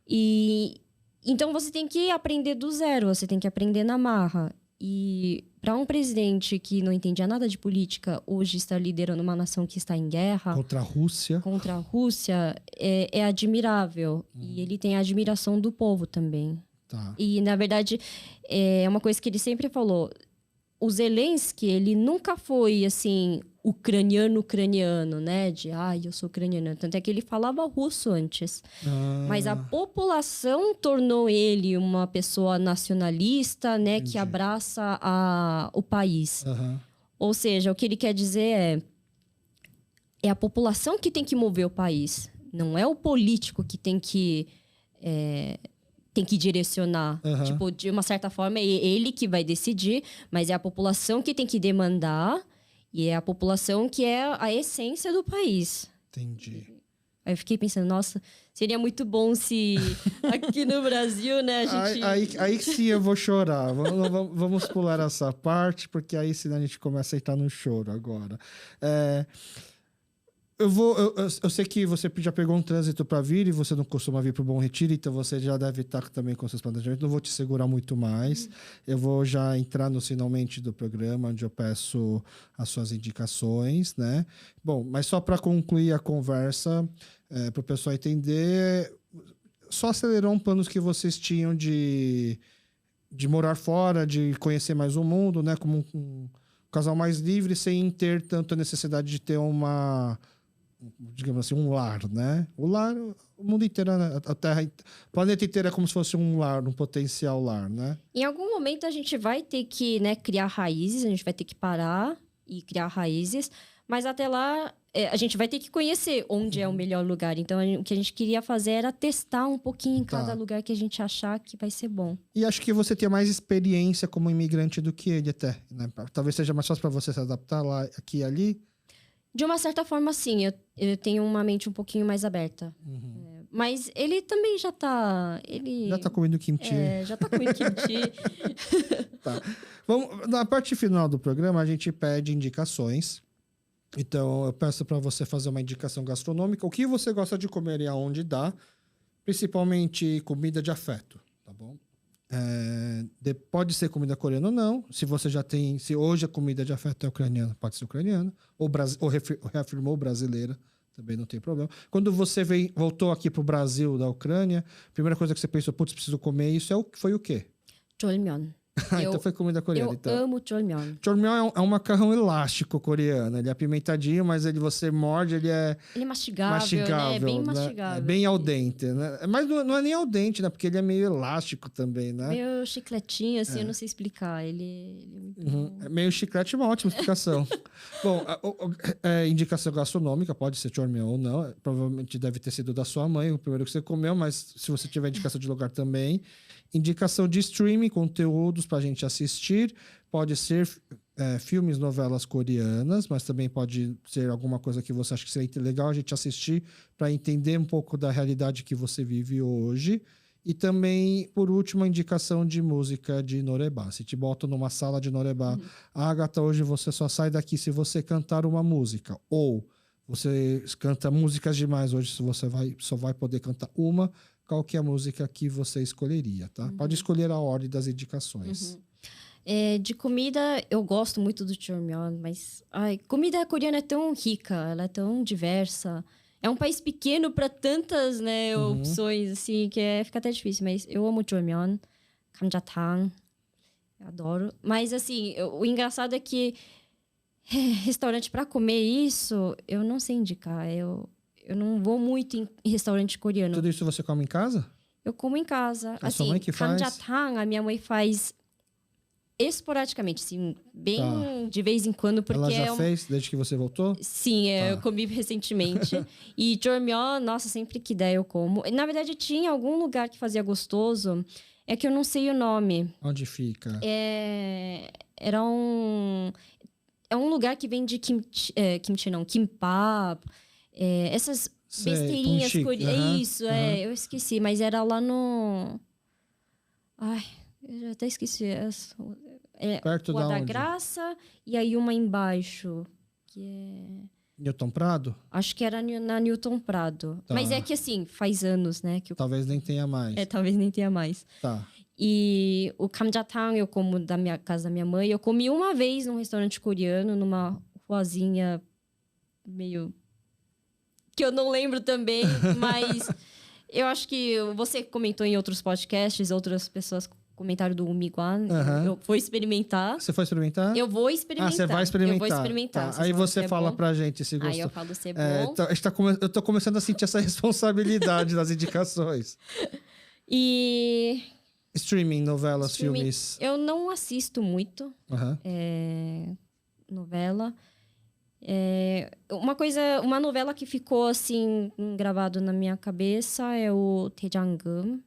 E então você tem que aprender do zero, você tem que aprender na marra. E para um presidente que não entendia nada de política, hoje estar liderando uma nação que está em guerra... Contra a Rússia, é admirável. E ele tem a admiração do povo também. Tá. E, na verdade, é uma coisa que ele sempre falou. O Zelensky, ele nunca foi, assim, ucraniano, né? Eu sou ucraniano. Tanto é que ele falava russo antes. Mas a população tornou ele uma pessoa nacionalista, né? Entendi. Que abraça o país. Uhum. Ou seja, o que ele quer dizer é a população que tem que mover o país. Não é o político que tem que direcionar. Uhum. Tipo, de uma certa forma, é ele que vai decidir, mas é a população que tem que demandar e é a população que é a essência do país. Entendi. Aí eu fiquei pensando, nossa, seria muito bom se aqui no Brasil, né, a gente... Aí sim eu vou chorar. Vamos pular essa parte, porque aí senão a gente começa a entrar no choro agora. Eu sei que você já pegou um trânsito para vir e você não costuma vir para o Bom Retiro, então você já deve estar também com seus planejamentos. Não vou te segurar muito mais. Eu vou já entrar no finalmente do programa, onde eu peço as suas indicações, né? Bom, mas só para concluir a conversa, para o pessoal entender, só acelerou planos que vocês tinham de morar fora, de conhecer mais o mundo, né? Como um casal mais livre, sem ter tanta necessidade de ter digamos assim, um lar, né? O lar, o mundo inteiro, a Terra, o planeta inteiro é como se fosse um lar, um potencial lar, né? Em algum momento a gente vai ter que, né, criar raízes, a gente vai ter que parar e criar raízes, mas até lá a gente vai ter que conhecer onde é o melhor lugar. Então, o que a gente queria fazer era testar um pouquinho em cada lugar que a gente achar que vai ser bom. E acho que você tem mais experiência como imigrante do que ele até, né? Talvez seja mais fácil para você se adaptar lá, aqui e ali. De uma certa forma, sim. Eu tenho uma mente um pouquinho mais aberta. Mas ele também já tá... Já tá comendo kimchi. Já tá comendo kimchi. Tá. Na parte final do programa, a gente pede indicações. Então, eu peço para você fazer uma indicação gastronômica. O que você gosta de comer e aonde dá. Principalmente comida de afeto, tá bom? Pode ser comida coreana ou não. Se hoje a comida de afeto é ucraniana, pode ser ucraniana. Ou reafirmou brasileira, também não tem problema. Quando você voltou aqui pro Brasil da Ucrânia, a primeira coisa que você pensou, preciso comer isso, foi o quê? Jjolmyeon. Então foi comida coreana. Eu amo jjolmyeon. Jjolmyeon é um macarrão elástico coreano. Ele é apimentadinho, mas você morde, ele é... Ele é mastigável, né? Bem mastigável. É bem al dente, né? Mas não é nem al dente, né? Porque ele é meio elástico também, né? Meio chicletinho, assim, eu não sei explicar. Ele é muito bom. Meio chiclete é uma ótima explicação. Bom, indicação gastronômica, pode ser jjolmyeon ou não. Provavelmente deve ter sido da sua mãe, o primeiro que você comeu, mas se você tiver indicação de lugar também... Indicação de streaming, conteúdos para a gente assistir. Pode ser filmes, novelas coreanas, mas também pode ser alguma coisa que você acha que seria legal a gente assistir para entender um pouco da realidade que você vive hoje. E também, por último, a indicação de música de Norebá. Se te botam numa sala de Norebá, Agatha, hoje você só sai daqui se você cantar uma música. Ou você canta músicas demais, hoje você só vai poder cantar uma. Qual que é a música que você escolheria, tá? Pode escolher a ordem das indicações. De comida, eu gosto muito do Jeormyeon, mas comida coreana é tão rica, ela é tão diversa. É um país pequeno para tantas, né, opções, assim, que fica até difícil. Mas eu amo Jeormyeon, Gamjatang, eu adoro. Mas, assim, o engraçado é que restaurante para comer isso, eu não sei indicar. Eu não vou muito em restaurante coreano. Tudo isso você come em casa? Eu como em casa. A sua mãe que faz? Gamjatang, a minha mãe faz esporadicamente, assim, bem de vez em quando, porque ela já fez desde que você voltou? Sim, eu comi recentemente. E Jeormyeon, nossa, sempre que der eu como. Na verdade, tinha algum lugar que fazia gostoso, é que eu não sei o nome. Onde fica? Era um lugar que vende kimchi não, kimbap, essas besteirinhas coreanas. Isso, eu esqueci, mas era lá no... Ai, eu já até esqueci. Perto Rua da da onde? Graça e aí uma embaixo, que é... Newton Prado? Acho que era na Newton Prado. Tá. Mas é que assim, faz anos, né? Que Talvez nem tenha mais. talvez nem tenha mais. Tá. E o Gamjatang eu como da minha casa da minha mãe. Eu comi uma vez num restaurante coreano, numa ruazinha meio... que eu não lembro também, mas... eu acho que você comentou em outros podcasts, outras pessoas comentaram do Umiguan. Eu vou experimentar. Você foi experimentar? Eu vou experimentar. Você vai experimentar. Eu vou experimentar. Tá. Aí você fala pra gente se gostou. Aí eu falo se é bom. Eu tô começando a sentir essa responsabilidade das indicações. E... Streaming, novelas, filmes. Eu não assisto muito novela. Uma novela que ficou assim gravado na minha cabeça é o Daejangum,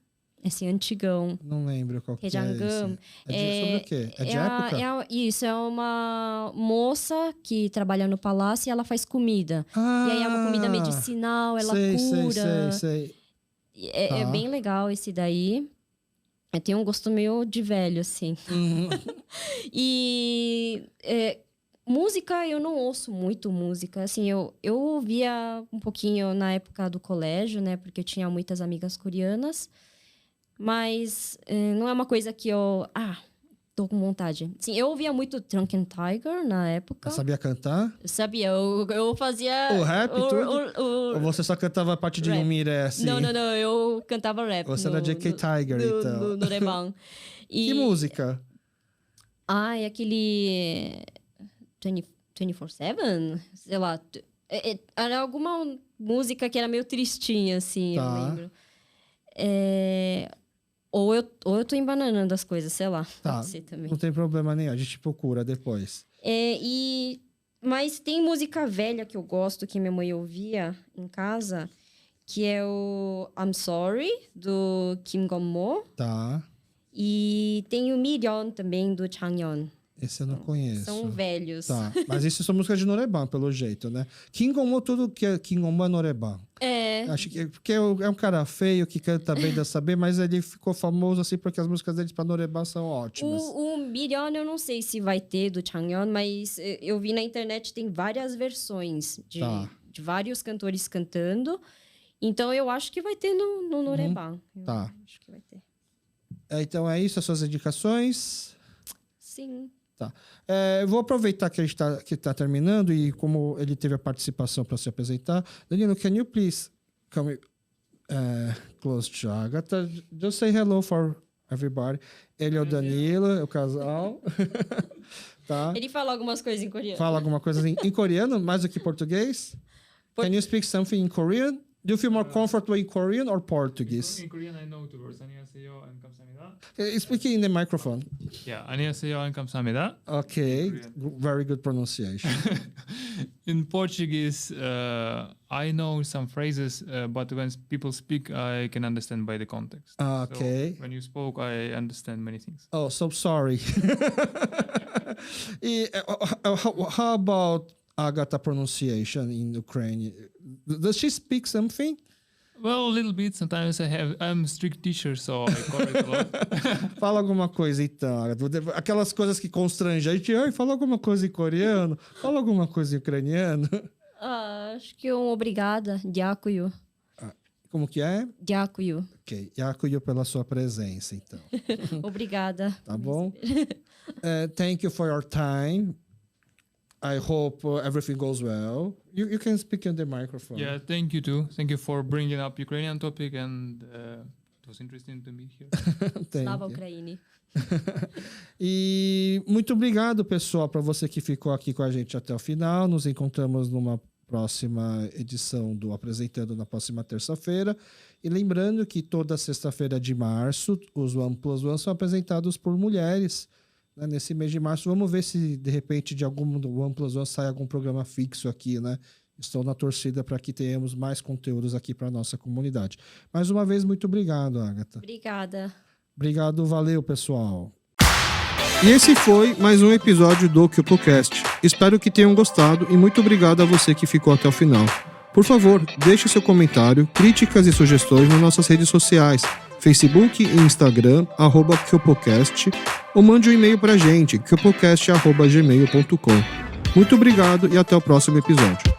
esse antigão. Não lembro qual que é esse. Daejangum. Sobre o quê? É de época? Isso, é uma moça que trabalha no palácio e ela faz comida. E aí é uma comida medicinal, ela cura. Sei. É bem legal esse daí. Eu tenho um gosto meio de velho, assim. E... música, eu não ouço muito música. Assim, eu ouvia um pouquinho na época do colégio, né? Porque eu tinha muitas amigas coreanas. Mas não é uma coisa que eu... tô com vontade. Sim, eu ouvia muito Drunken Tiger na época. Você sabia cantar? Eu sabia, eu fazia... O rap tudo? Ou você só cantava a parte de rap. Yumiré, assim? Não, eu cantava rap. Você era JK Tiger, então. No Norebang. Que música? É aquele... 24/7? Sei lá. Era alguma música que era meio tristinha, assim, eu lembro. Ou eu tô embananando as coisas, sei lá. Pode ser também. Não tem problema nenhum, a gente procura depois. Mas tem música velha que eu gosto, que minha mãe ouvia em casa, que é o I'm Sorry, do Kim Gon-mo. Tá. E tem o Miryun também, do Changyeon. Esse eu não conheço. São velhos. Tá, mas isso são músicas de Norebang, pelo jeito, né? Kim Gon-mo, tudo que é Kim Gon-mo é Norebang. Acho que porque é um cara feio que canta bem, dança bem, mas ele ficou famoso assim porque as músicas dele pra Norebang são ótimas. O Miryun, eu não sei se vai ter do Changyeon, mas eu vi na internet, tem várias versões de vários cantores cantando. Então, eu acho que vai ter no Norebang. Tá. Acho que vai ter. Então, é isso, as suas indicações? Sim. Tá. Eu vou aproveitar que a gente tá terminando e como ele teve a participação para se apresentar. Danilo, can you please come close to Agatha? Just say hello for everybody. Ele é o Danilo, é o casal. Tá. Ele fala algumas coisas em coreano. Fala alguma coisa em coreano, mais do que português? Can you speak something in Korean? Do you feel more comfortable in Korean or Portuguese? In Korean, I know two words. 안녕하세요 and 감사합니다. Speak in the microphone. Yeah, 안녕하세요 and 감사합니다. Okay, very good pronunciation. In Portuguese, I know some phrases, but when people speak, I can understand by the context. Okay. So when you spoke, I understand many things. Oh, so sorry. How about Agatha pronunciation in Ukraine? Does she speak something? Well, a little bit. Sometimes I'm a strict teacher, so I correct a lot. Fala alguma coisa então, Agatha. Aquelas coisas que constrangem a gente. Ai, fala alguma coisa em coreano, fala alguma coisa em ucraniano. Acho que obrigada. Дякую. Como que é? Дякую. Ok. Yakuyo pela sua presença, então. Obrigada. Tá bom? Thank you for your time. I hope everything goes well. You can speak in the microphone. Yeah, thank you too. Thank you for bringing up Ukrainian topic, and it was interesting to meet here. Slava Ukraini. E muito obrigado, pessoal, para você que ficou aqui com a gente até o final. Nos encontramos numa próxima edição do Apresentando na próxima terça-feira. E lembrando que toda sexta-feira de março, os OnePlus são apresentados por mulheres. Né? Nesse mês de março, vamos ver se de repente de algum do OnePlus sai algum programa fixo aqui, né? Estou na torcida para que tenhamos mais conteúdos aqui para a nossa comunidade. Mais uma vez, muito obrigado, Agatha. Obrigada. Obrigado, valeu, pessoal. E esse foi mais um episódio do KyopoCast. Espero que tenham gostado e muito obrigado a você que ficou até o final. Por favor, deixe seu comentário, críticas e sugestões nas nossas redes sociais, Facebook e Instagram, @KyopoCast, ou mande um e-mail para a gente, kyopocast@gmail.com. Muito obrigado e até o próximo episódio.